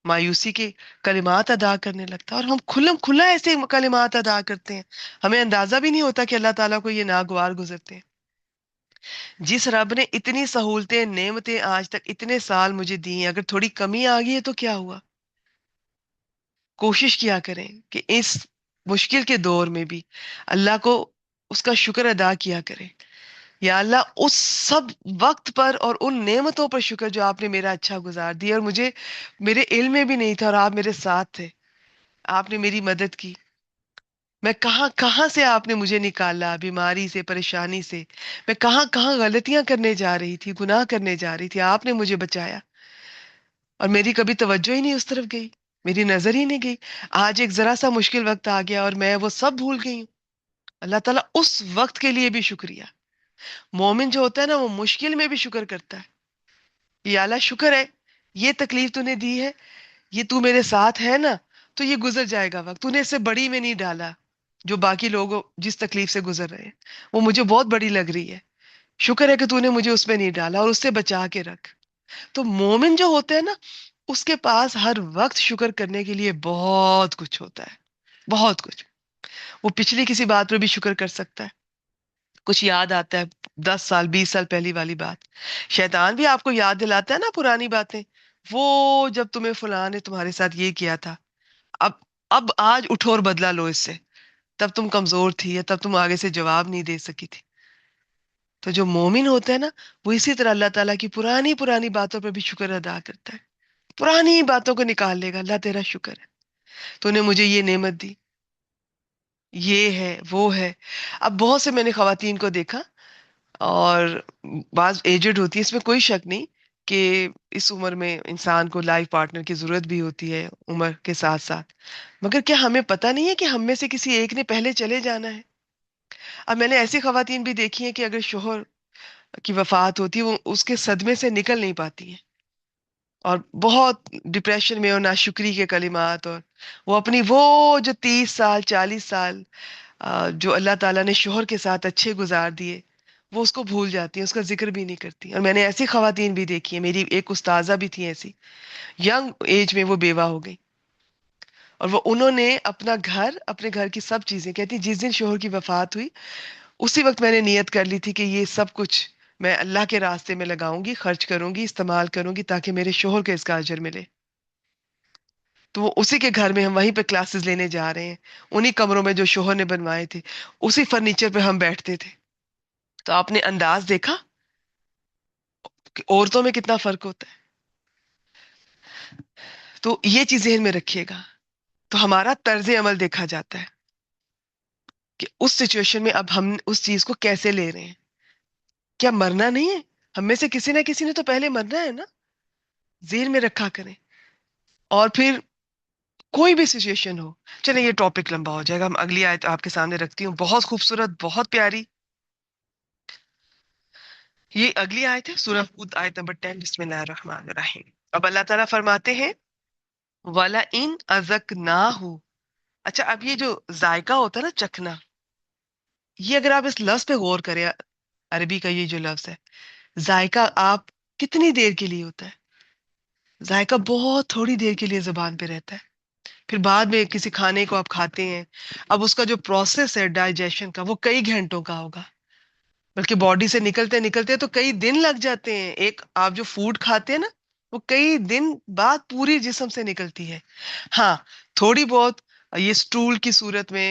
مایوسی کے کلمات ادا کرنے لگتا ہے، اور ہم کھلم کھلا ایسے کلمات ادا کرتے ہیں، ہمیں اندازہ بھی نہیں ہوتا کہ اللہ تعالیٰ کو یہ ناگوار گزرتے ہیں. جس رب نے اتنی سہولتیں نعمتیں آج تک اتنے سال مجھے دی ہیں، اگر تھوڑی کمی آ گئی ہے تو کیا ہوا؟ کوشش کیا کریں کہ اس مشکل کے دور میں بھی اللہ کو اس کا شکر ادا کیا کریں. یا اللہ، اس سب وقت پر اور ان نعمتوں پر شکر جو آپ نے میرا اچھا گزار دیا، اور مجھے میرے علم میں بھی نہیں تھا اور آپ میرے ساتھ تھے، آپ نے میری مدد کی. میں کہاں کہاں سے آپ نے مجھے نکالا، بیماری سے، پریشانی سے. میں کہاں کہاں غلطیاں کرنے جا رہی تھی، گناہ کرنے جا رہی تھی، آپ نے مجھے بچایا، اور میری کبھی توجہ ہی نہیں اس طرف گئی، میری نظر ہی نہیں گئی. آج ایک ذرا سا مشکل وقت آ گیا اور میں وہ سب بھول گئی ہوں. اللہ تعالیٰ اس وقت کے لیے بھی شکریہ. مومن جو ہوتا ہے نا، وہ مشکل میں بھی شکر کرتا ہے. یا اللہ شکر ہے، یہ تکلیف تو نے دی ہے، یہ تو میرے ساتھ ہے نا، تو یہ گزر جائے گا وقت. تو نے اس سے بڑی میں نہیں ڈالا جو باقی لوگ جس تکلیف سے گزر رہے ہیں، وہ مجھے بہت بڑی لگ رہی ہے. شکر ہے کہ تو نے مجھے اس میں نہیں ڈالا اور اس سے بچا کے رکھ. تو مومن جو ہوتے ہیں نا، اس کے پاس ہر وقت شکر کرنے کے لیے بہت کچھ ہوتا ہے، بہت کچھ. وہ پچھلی کسی بات پر بھی شکر کر سکتا ہے. کچھ یاد آتا ہے 10 سال 20 سال پہلی والی بات، شیطان بھی آپ کو یاد دلاتا ہے نا پرانی باتیں. وہ جب تمہیں فلاں نے تمہارے ساتھ یہ کیا تھا، اب اب آج اٹھو اور بدلا لو اس سے. تب تم کمزور تھی، یا تب تم آگے سے جواب نہیں دے سکی تھی. تو جو مومن ہوتا ہے نا، وہ اسی طرح اللہ تعالیٰ کی پرانی پرانی باتوں پر بھی شکر ادا کرتا ہے. پرانی باتوں کو نکال لے گا، اللہ تیرا شکر ہے، تو نے مجھے یہ نعمت دی، یہ ہے وہ ہے. اب بہت سے میں نے خواتین کو دیکھا، اور بعض ایجڈ ہوتی ہے، اس میں کوئی شک نہیں کہ اس عمر میں انسان کو لائف پارٹنر کی ضرورت بھی ہوتی ہے عمر کے ساتھ ساتھ. مگر کیا ہمیں پتہ نہیں ہے کہ ہم میں سے کسی ایک نے پہلے چلے جانا ہے؟ اب میں نے ایسی خواتین بھی دیکھی ہیں کہ اگر شوہر کی وفات ہوتی ہے، وہ اس کے صدمے سے نکل نہیں پاتی ہیں، اور بہت ڈپریشن میں اور ناشکری کے کلمات، اور وہ اپنی وہ جو 30 سال 40 سال جو اللہ تعالیٰ نے شوہر کے ساتھ اچھے گزار دیے، وہ اس کو بھول جاتی ہیں، اس کا ذکر بھی نہیں کرتی. اور میں نے ایسی خواتین بھی دیکھی ہیں، میری ایک استاذہ بھی تھی ایسی، ینگ ایج میں وہ بیوہ ہو گئی، اور وہ انہوں نے اپنا گھر، اپنے گھر کی سب چیزیں، کہتی جس دن شوہر کی وفات ہوئی اسی وقت میں نے نیت کر لی تھی کہ یہ سب کچھ میں اللہ کے راستے میں لگاؤں گی، خرچ کروں گی، استعمال کروں گی، تاکہ میرے شوہر کو اس کا اجر ملے. تو وہ اسی کے گھر میں ہم وہیں پہ کلاسز لینے جا رہے ہیں، انہی کمروں میں جو شوہر نے بنوائے تھے، اسی فرنیچر پہ ہم بیٹھتے تھے. تو آپ نے انداز دیکھا کہ عورتوں میں کتنا فرق ہوتا ہے. تو یہ چیز ذہن میں رکھیے گا. تو ہمارا طرز عمل دیکھا جاتا ہے کہ اس سچویشن میں اب ہم اس چیز کو کیسے لے رہے ہیں. کیا مرنا نہیں ہے؟ ہم میں سے کسی نہ کسی نے تو پہلے مرنا ہے نا، ذہن میں رکھا کریں. اور پھر کوئی بھی سچویشن ہو، چلیں یہ ٹاپک لمبا ہو جائے گا، ہم اگلی آیت آپ کے سامنے رکھتی ہوں، بہت خوبصورت، بہت پیاری. یہ اگلی آیت ہے سورہ ہود، آیت نمبر 10. بسم اللہ الرحمن الرحیم. اب اللہ تعالیٰ فرماتے ہیں وَلَئِنْ أَذَقْنَاهُ. اچھا، اب یہ جو ذائقہ ہوتا ہے نا، چکھنا، یہ اگر آپ اس لفظ پہ غور کریں، عربی کا یہ جو لفظ ہے ذائقہ، آپ کتنی دیر کے لیے ہوتا ہے؟ ذائقہ بہت تھوڑی دیر کے لیے زبان پہ رہتا ہے، پھر بعد میں کسی کھانے کو آپ کھاتے ہیں، اب اس کا جو پروسیس ہے ڈائجیشن کا، وہ کئی گھنٹوں کا ہوگا، بلکہ باڈی سے نکلتے نکلتے تو کئی دن لگ جاتے ہیں. ایک آپ جو فوڈ کھاتے ہیں نا، وہ کئی دن بعد پوری جسم سے نکلتی ہے. ہاں، تھوڑی بہت یہ سٹول کی صورت میں،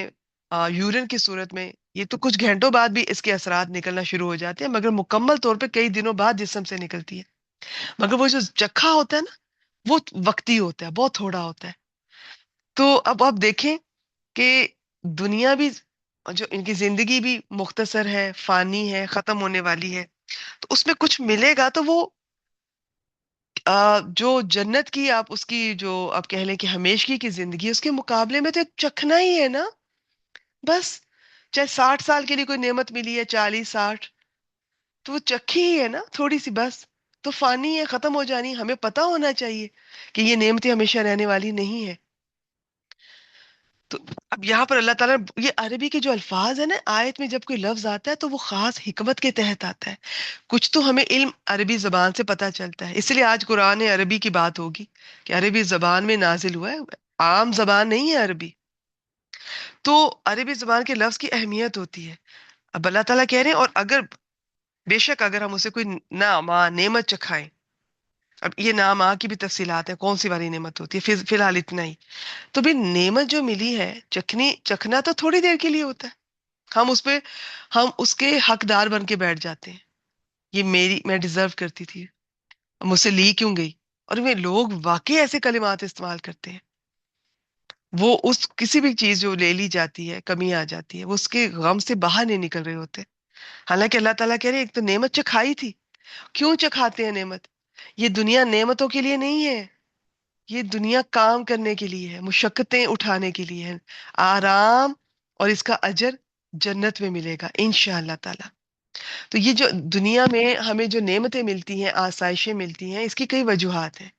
یورین کی صورت میں، یہ تو کچھ گھنٹوں بعد بھی اس کے اثرات نکلنا شروع ہو جاتے ہیں، مگر مکمل طور پہ کئی دنوں بعد جسم سے نکلتی ہے. مگر وہ جو چکھا ہوتا ہے نا، وہ وقتی ہوتا ہے، بہت تھوڑا ہوتا ہے. تو اب آپ دیکھیں کہ دنیا بھی، جو ان کی زندگی بھی مختصر ہے، فانی ہے، ختم ہونے والی ہے. تو اس میں کچھ ملے گا تو وہ جو جنت کی، آپ اس کی جو آپ کہہ لیں کہ ہمیشگی کی زندگی، اس کے مقابلے میں تو ایک چکھنا ہی ہے نا، بس. چاہے 60 سال کے لیے کوئی نعمت ملی ہے، 40 60، تو وہ چکھی ہی ہے نا، تھوڑی سی بس. تو فانی ہے، ختم ہو جانی. ہمیں پتا ہونا چاہیے کہ یہ نعمتیں ہمیشہ رہنے والی نہیں ہے. تو اب یہاں پر اللہ تعالیٰ یہ عربی کے جو الفاظ ہیں نا، آیت میں جب کوئی لفظ آتا ہے تو وہ خاص حکمت کے تحت آتا ہے. کچھ تو ہمیں علم عربی زبان سے پتہ چلتا ہے، اس لیے آج قرآن عربی کی بات ہوگی کہ عربی زبان میں نازل ہوا ہے، عام زبان نہیں ہے عربی. تو عربی زبان کے لفظ کی اہمیت ہوتی ہے. اب اللہ تعالیٰ کہہ رہے ہیں، اور اگر بے شک اگر ہم اسے کوئی نعمت چکھائیں. اب یہ نعماں کی بھی تفصیلات ہیں، کون سی والی نعمت ہوتی ہے، فی الحال اتنا ہی. تو بھی نعمت جو ملی ہے، چکھنا تو تھوڑی دیر کے لیے ہوتا ہے. ہم اس کے حقدار بن کے بیٹھ جاتے ہیں. یہ میں ڈیزرو کرتی تھی، مجھ سے لی کیوں گئی. اور وہ لوگ واقعی ایسے کلمات استعمال کرتے ہیں. وہ اس کسی بھی چیز جو لے لی جاتی ہے، کمی آ جاتی ہے، وہ اس کے غم سے باہر نہیں نکل رہے ہوتے. حالانکہ اللہ تعالیٰ کہہ رہے ہیں ایک تو نعمت چکھائی تھی. کیوں چکھاتے ہیں نعمت؟ یہ دنیا نعمتوں کے لیے نہیں ہے، یہ دنیا کام کرنے کے لیے ہے، مشقتیں اٹھانے کے لیے ہے. آرام اور اس کا اجر جنت میں ملے گا انشاءاللہ تعالی. تو یہ جو دنیا میں ہمیں جو نعمتیں ملتی ہیں، آسائشیں ملتی ہیں، اس کی کئی وجوہات ہیں.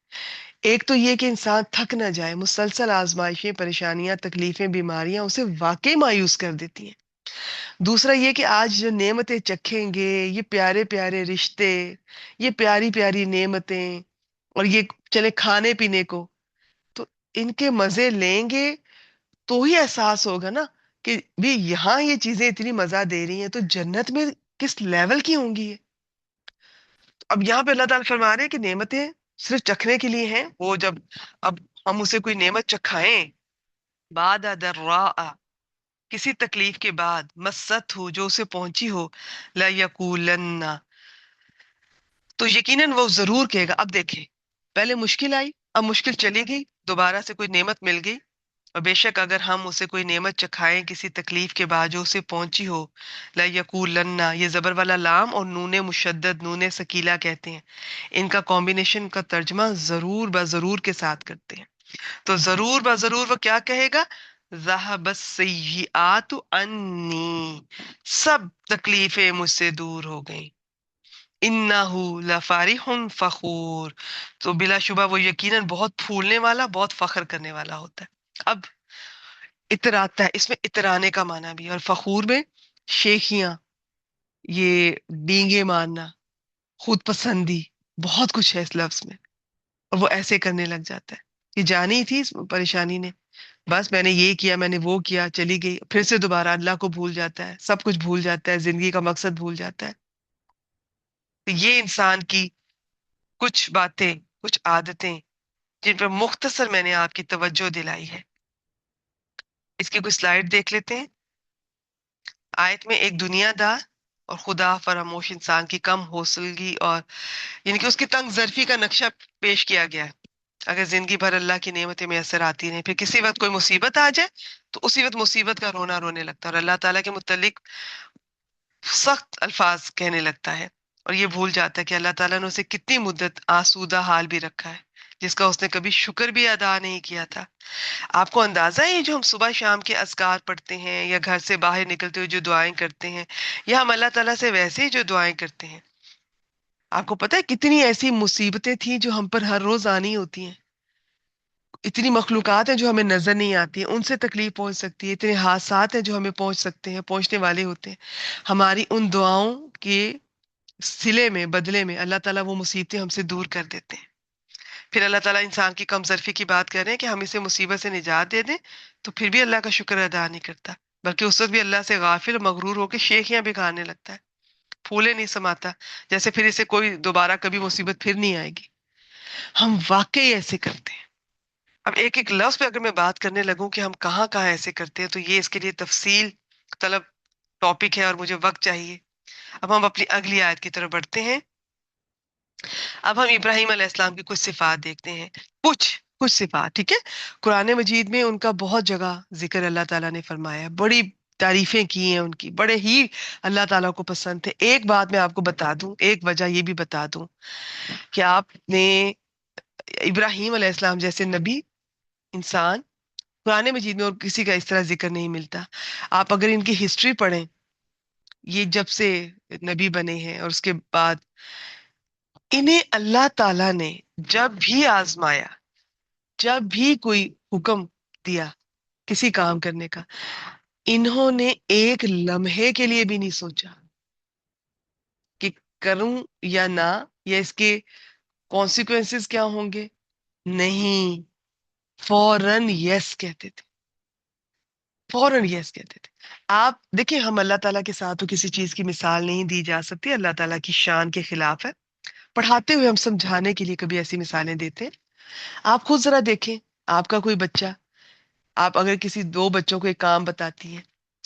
ایک تو یہ کہ انسان تھک نہ جائے. مسلسل آزمائشیں، پریشانیاں، تکلیفیں، بیماریاں اسے واقعی مایوس کر دیتی ہیں. دوسرا یہ کہ آج جو نعمتیں چکھیں گے، یہ پیارے پیارے رشتے، یہ پیاری پیاری نعمتیں، اور یہ چلے کھانے پینے کو، تو ان کے مزے لیں گے تو ہی احساس ہوگا نا کہ بھی یہاں یہ چیزیں اتنی مزہ دے رہی ہیں تو جنت میں کس لیول کی ہوں گی یہ. اب یہاں پہ اللہ تعالیٰ فرما رہے ہیں کہ نعمتیں صرف چکھنے کے لیے ہیں. وہ جب اب ہم اسے کوئی نعمت چکھائیں، بعد ضراء، کسی تکلیف کے بعد، مست ہو، جو اسے پہنچی ہو، لا یقولن، تو یقیناً وہ ضرور کہے گا. اب دیکھیں، پہلے مشکل آئی، اب مشکل چلی گئی، دوبارہ سے کوئی نعمت مل گئی. اور بے شک اگر ہم اسے کوئی نعمت چکھائیں کسی تکلیف کے بعد جو اسے پہنچی ہو، لا یقولن، یہ زبر والا لام اور نون مشدد، نون سکیلا کہتے ہیں. ان کا کمبینیشن کا ترجمہ ضرور ضرور کے ساتھ کرتے ہیں. تو ضرور ضرور وہ کیا کہے گا؟ ذہب السیئات انی، سب تکلیفیں مجھ سے دور ہو گئیں. انہ لفرح فخور، تو بلا شبہ وہ یقیناً بہت پھولنے والا، بہت فخر کرنے والا ہوتا ہے. اب اتراتا ہے، اس میں اترانے کا معنی بھی ہے، اور فخور میں شیخیاں، یہ ڈینگے مارنا، خود پسندی، بہت کچھ ہے اس لفظ میں. اور وہ ایسے کرنے لگ جاتا ہے. یہ جانی تھی اس پریشانی نے، بس میں نے یہ کیا، میں نے وہ کیا، چلی گئی. پھر سے دوبارہ اللہ کو بھول جاتا ہے، سب کچھ بھول جاتا ہے، زندگی کا مقصد بھول جاتا ہے. تو یہ انسان کی کچھ باتیں، کچھ عادتیں جن پر مختصر میں نے آپ کی توجہ دلائی ہے. اس کی کچھ سلائیڈ دیکھ لیتے ہیں. آیت میں ایک دنیا دار اور خدا فراموش انسان کی کم حوصلگی اور یعنی کہ اس کی تنگ ظرفی کا نقشہ پیش کیا گیا ہے. اگر زندگی بھر اللہ کی نعمتیں میسر آتی رہیں، پھر کسی وقت کوئی مصیبت آ جائے تو اسی وقت مصیبت کا رونا رونے لگتا ہے اور اللہ تعالیٰ کے متعلق سخت الفاظ کہنے لگتا ہے، اور یہ بھول جاتا ہے کہ اللہ تعالیٰ نے اسے کتنی مدت آسودہ حال بھی رکھا ہے جس کا اس نے کبھی شکر بھی ادا نہیں کیا تھا. آپ کو اندازہ ہے یہ جو ہم صبح شام کے اذکار پڑھتے ہیں، یا گھر سے باہر نکلتے ہوئے جو دعائیں کرتے ہیں، یا ہم اللہ تعالیٰ سے ویسے ہی جو دعائیں کرتے ہیں، آپ کو پتہ ہے کتنی ایسی مصیبتیں تھیں جو ہم پر ہر روز آنی ہوتی ہیں. اتنی مخلوقات ہیں جو ہمیں نظر نہیں آتی ہیں، ان سے تکلیف پہنچ سکتی ہے. اتنے حادثات ہیں جو ہمیں پہنچ سکتے ہیں، پہنچنے والے ہوتے ہیں. ہماری ان دعاؤں کے صلے میں، بدلے میں اللہ تعالیٰ وہ مصیبتیں ہم سے دور کر دیتے ہیں. پھر اللہ تعالیٰ انسان کی کم ظرفی کی بات کر رہے ہیں کہ ہم اسے مصیبت سے نجات دے دیں، تو پھر بھی اللہ کا شکر ادا نہیں کرتا، بلکہ اس وقت بھی اللہ سے غافل اور مغرور ہو کے شیخیاں بگاڑنے لگتا ہے، پھولے نہیں سماتا، جیسے پھر اسے کوئی دوبارہ کبھی مصیبت پھر نہیں آئے گی. ہم واقعی ایسے کرتے ہیں. اب ایک ایک لفظ پہ اگر میں بات کرنے لگوں کہ ہم کہاں کہاں ایسے کرتے ہیں، تو یہ اس کے لیے تفصیل طلب ٹاپک ہے اور مجھے وقت چاہیے. اب ہم اپنی اگلی آیت کی طرف بڑھتے ہیں. اب ہم ابراہیم علیہ السلام کی کچھ صفات دیکھتے ہیں. کچھ صفات، ٹھیک ہے. قرآن مجید میں ان کا بہت جگہ ذکر اللہ تعالیٰ نے فرمایا ہے، بڑی تعریفیں کی ہیں ان کی، بڑے ہی اللہ تعالیٰ کو پسند تھے. ایک بات میں آپ کو بتا دوں، ایک وجہ یہ بھی بتا دوں کہ آپ نے ابراہیم علیہ السلام جیسے نبی، انسان، قرآن مجید میں اور کسی کا اس طرح ذکر نہیں ملتا. آپ اگر ان کی ہسٹری پڑھیں، یہ جب سے نبی بنے ہیں اور اس کے بعد انہیں اللہ تعالیٰ نے جب بھی آزمایا، جب بھی کوئی حکم دیا، کسی کام کرنے کا، انہوں نے ایک لمحے کے لیے بھی نہیں سوچا کہ کروں یا نہ، یا اس کے کانسیکوینسز کیا ہوں گے. نہیں، فوراً یس کہتے تھے، فوراً یس کہتے تھے. آپ دیکھیں، ہم اللہ تعالیٰ کے ساتھ تو کسی چیز کی مثال نہیں دی جا سکتی، اللہ تعالیٰ کی شان کے خلاف ہے. پڑھاتے ہوئے ہم سمجھانے کے لیے کبھی ایسی مثالیں دیتے ہیں. آپ خود ذرا دیکھیں، آپ کا کوئی بچہ، آپ اگر کسی دو بچوں کو ایک کام بتاتی ہیں،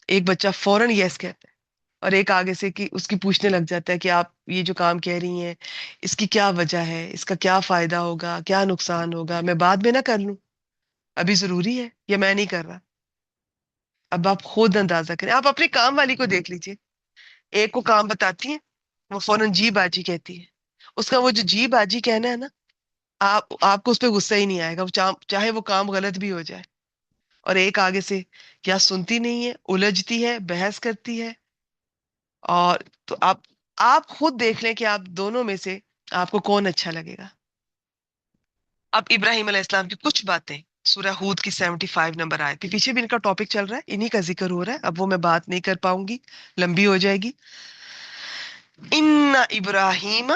ایک بچہ فوراً یس کہتا ہے اور ایک آگے سے کہ اس کی پوچھنے لگ جاتا ہے کہ آپ یہ جو کام کہہ رہی ہیں اس کی کیا وجہ ہے، اس کا کیا فائدہ ہوگا، کیا نقصان ہوگا، میں بعد میں نہ کر لوں، ابھی ضروری ہے یا میں نہیں کر رہا. اب آپ خود اندازہ کریں، آپ اپنے کام والی کو دیکھ لیجئے. ایک کو کام بتاتی ہیں، وہ فوراً جی باجی کہتی ہے. اس کا وہ جو جی باجی کہنا ہے نا، آپ کو اس پہ غصہ ہی نہیں آئے گا، چاہے وہ کام غلط بھی ہو جائے. اور ایک آگے سے کیا سنتی نہیں ہے، الجھتی ہے، بحث کرتی ہے. اور تو آپ خود دیکھ لیں کہ آپ دونوں میں سے آپ کو کون اچھا لگے گا. اب ابراہیم علیہ السلام کی کچھ باتیں سورہ ہود کی 75 نمبر آئے تھے، پیچھے بھی ان کا ٹاپک چل رہا ہے، انہی کا ذکر ہو رہا ہے. اب وہ میں بات نہیں کر پاؤں گی، لمبی ہو جائے گی. ان ابراہیم،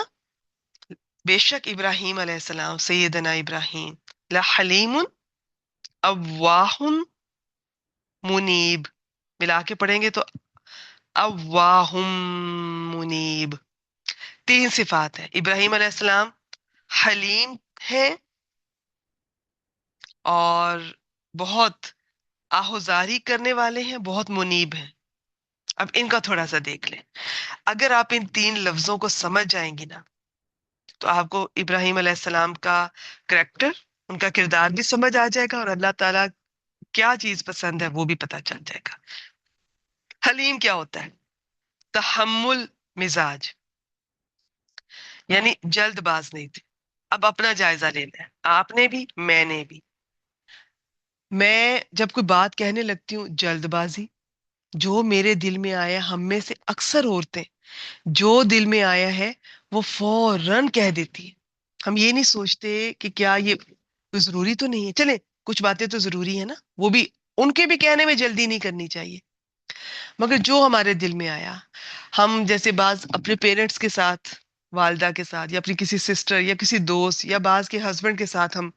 بے شک ابراہیم علیہ السلام، سیدنا ابراہیم، لحلیم، اواہ، منیب. ملا کے پڑھیں گے تو اواہ منیب. تین صفات ہیں. ابراہیم علیہ السلام حلیم ہیں اور بہت آہوزاری کرنے والے ہیں، بہت منیب ہیں. اب ان کا تھوڑا سا دیکھ لیں. اگر آپ ان تین لفظوں کو سمجھ جائیں گی نا، تو آپ کو ابراہیم علیہ السلام کا کریکٹر، ان کا کردار بھی سمجھ آ جائے گا، اور اللہ تعالیٰ کیا چیز پسند ہے وہ بھی پتہ چل جائے گا. حلیم کیا ہوتا ہے؟ تحمل مزاج، یعنی جلد باز نہیں تھے. اب اپنا جائزہ لینا ہے، آپ نے بھی، میں نے بھی. میں جب کوئی بات کہنے لگتی ہوں، جلد بازی، جو میرے دل میں آیا، ہم میں سے اکثر عورتیں جو دل میں آیا ہے وہ فوراً کہہ دیتی ہیں. ہم یہ نہیں سوچتے کہ کیا یہ کوئی ضروری تو نہیں ہے. چلے کچھ باتیں تو ضروری ہے نا، وہ بھی ان کے بھی کہنے میں جلدی نہیں کرنی چاہیے. مگر جو ہمارے دل میں آیا، ہم جیسے بعض اپنے پیرنٹس کے ساتھ، والدہ کے ساتھ، یا اپنی کسی سسٹر یا کسی دوست یا بعض کے ہسبینڈ کے ساتھ ہم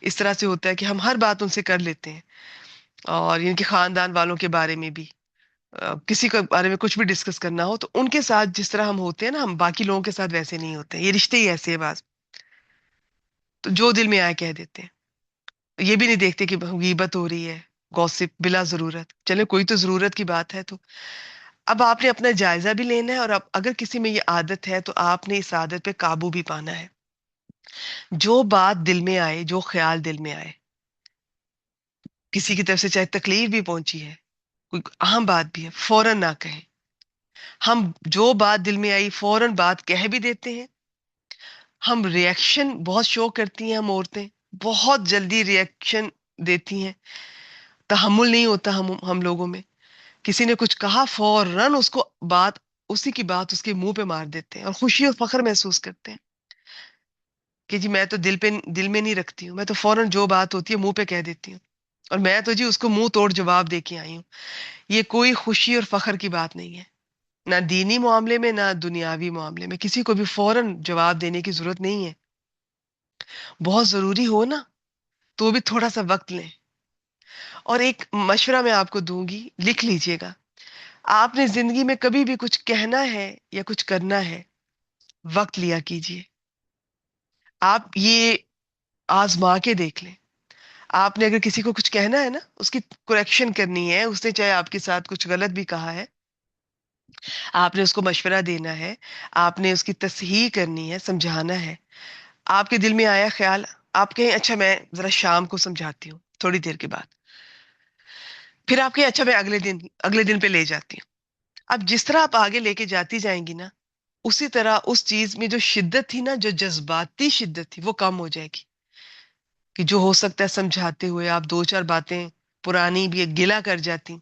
اس طرح سے ہوتا ہے کہ ہم ہر بات ان سے کر لیتے ہیں. اور ان کے خاندان والوں کے بارے میں بھی، کسی کے بارے میں کچھ بھی ڈسکس کرنا ہو تو ان کے ساتھ جس طرح ہم ہوتے ہیں نا، ہم باقی لوگوں کے ساتھ ویسے نہیں ہوتے ہیں. یہ رشتے ہی ایسے ہیں بعض. تو جو دل میں آئے کہہ دیتے ہیں، یہ بھی نہیں دیکھتے کہ غیبت ہو رہی ہے، گوسپ بلا ضرورت. چلے کوئی تو ضرورت کی بات ہے. تو اب آپ نے اپنا جائزہ بھی لینا ہے، اور اب اگر کسی میں یہ عادت ہے تو آپ نے اس عادت پہ قابو بھی پانا ہے. جو بات دل میں آئے، جو خیال دل میں آئے، کسی کی طرف سے چاہے تکلیف بھی پہنچی ہے، کوئی اہم بات بھی ہے، فوراً نہ کہیں. ہم جو بات دل میں آئی فوراً بات کہہ بھی دیتے ہیں. ہم ریئیکشن بہت شو کرتی ہیں، ہم عورتیں بہت جلدی ریئیکشن دیتی ہیں. تحمل نہیں ہوتا ہم لوگوں میں. کسی نے کچھ کہا، فوراً اس کو بات، اسی کی بات اس کے منہ پہ مار دیتے ہیں، اور خوشی اور فخر محسوس کرتے ہیں کہ جی میں تو دل میں نہیں رکھتی ہوں، میں تو فوراً جو بات ہوتی ہے منہ پہ کہہ دیتی ہوں، اور میں تو جی اس کو منہ توڑ جواب دے کے آئی ہوں. یہ کوئی خوشی اور فخر کی بات نہیں ہے، نہ دینی معاملے میں نہ دنیاوی معاملے میں. کسی کو بھی فوراً جواب دینے کی ضرورت نہیں ہے. بہت ضروری ہو نا تو بھی تھوڑا سا وقت لیں. اور ایک مشورہ میں آپ کو دوں گی، لکھ لیجئے گا. آپ نے زندگی میں کبھی بھی کچھ کہنا ہے یا کچھ کرنا ہے، وقت لیا کیجئے. آپ یہ آزما کے دیکھ لیں. آپ نے اگر کسی کو کچھ کہنا ہے نا، اس کی کریکشن کرنی ہے، اس نے چاہے آپ کے ساتھ کچھ غلط بھی کہا ہے، آپ نے اس کو مشورہ دینا ہے، آپ نے اس کی تصحیح کرنی ہے، سمجھانا ہے. آپ کے دل میں آیا خیال، آپ کہیں اچھا میں ذرا شام کو سمجھاتی ہوں، تھوڑی دیر کے بعد. پھر آپ کہیں اچھا میں اگلے دن پہ لے جاتی ہوں. اب جس طرح آپ آگے لے کے جاتی جائیں گی نا، اسی طرح اس چیز میں جو شدت تھی نا، جو جذباتی شدت تھی، وہ کم ہو جائے گی. کہ جو ہو سکتا ہے سمجھاتے ہوئے آپ دو چار باتیں پرانی بھی گلا کر جاتی،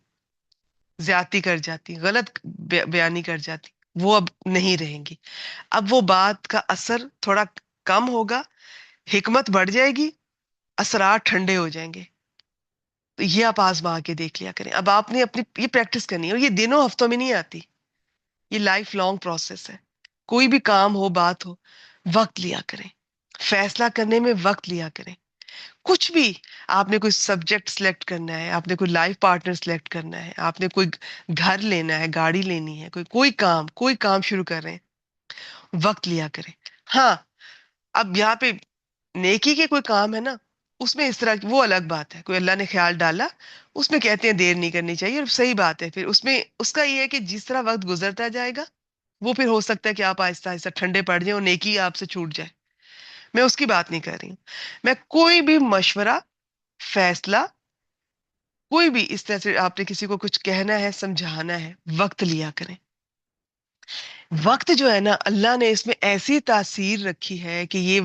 زیادتی کر جاتی، غلط بیانی کر جاتی، وہ اب نہیں رہیں گی. اب وہ بات کا اثر تھوڑا کم ہوگا، حکمت بڑھ جائے گی، اثرات ٹھنڈے ہو جائیں گے. یہ آپ آزما کے دیکھ لیا کریں. اب آپ نے اپنی یہ پریکٹس کرنی ہے، اور یہ دنوں ہفتوں میں نہیں آتی، یہ لائف لانگ پروسیس ہے. کوئی بھی کام ہو، بات ہو، وقت لیا کریں. فیصلہ کرنے میں وقت لیا کریں. کچھ بھی، آپ نے کوئی سبجیکٹ سلیکٹ کرنا ہے، آپ نے کوئی لائف پارٹنر سلیکٹ کرنا ہے، آپ نے کوئی گھر لینا ہے، گاڑی لینی ہے، کوئی کام شروع کر رہے ہیں، وقت لیا کریں. ہاں، اب یہاں پہ نیکی کے کوئی کام ہے نا، اس میں اس طرح کی وہ الگ بات ہے. کوئی اللہ نے خیال ڈالا، اس میں کہتے ہیں دیر نہیں کرنی چاہیے، اور صحیح بات ہے. پھر اس میں اس کا یہ ہے کہ جس طرح وقت گزرتا جائے گا، وہ پھر ہو سکتا ہے کہ آپ آہستہ آہستہ ٹھنڈے پڑ جائیں اور نیکی آپ سے چھوٹ جائے. میں اس کی بات نہیں کر رہی ہوں. میں کوئی بھی مشورہ، فیصلہ، کوئی بھی اس طرح سے آپ نے کسی کو کچھ کہنا ہے، سمجھانا ہے، وقت لیا کریں. وقت جو ہے نا، اللہ نے اس میں ایسی تاثیر رکھی ہے کہ یہ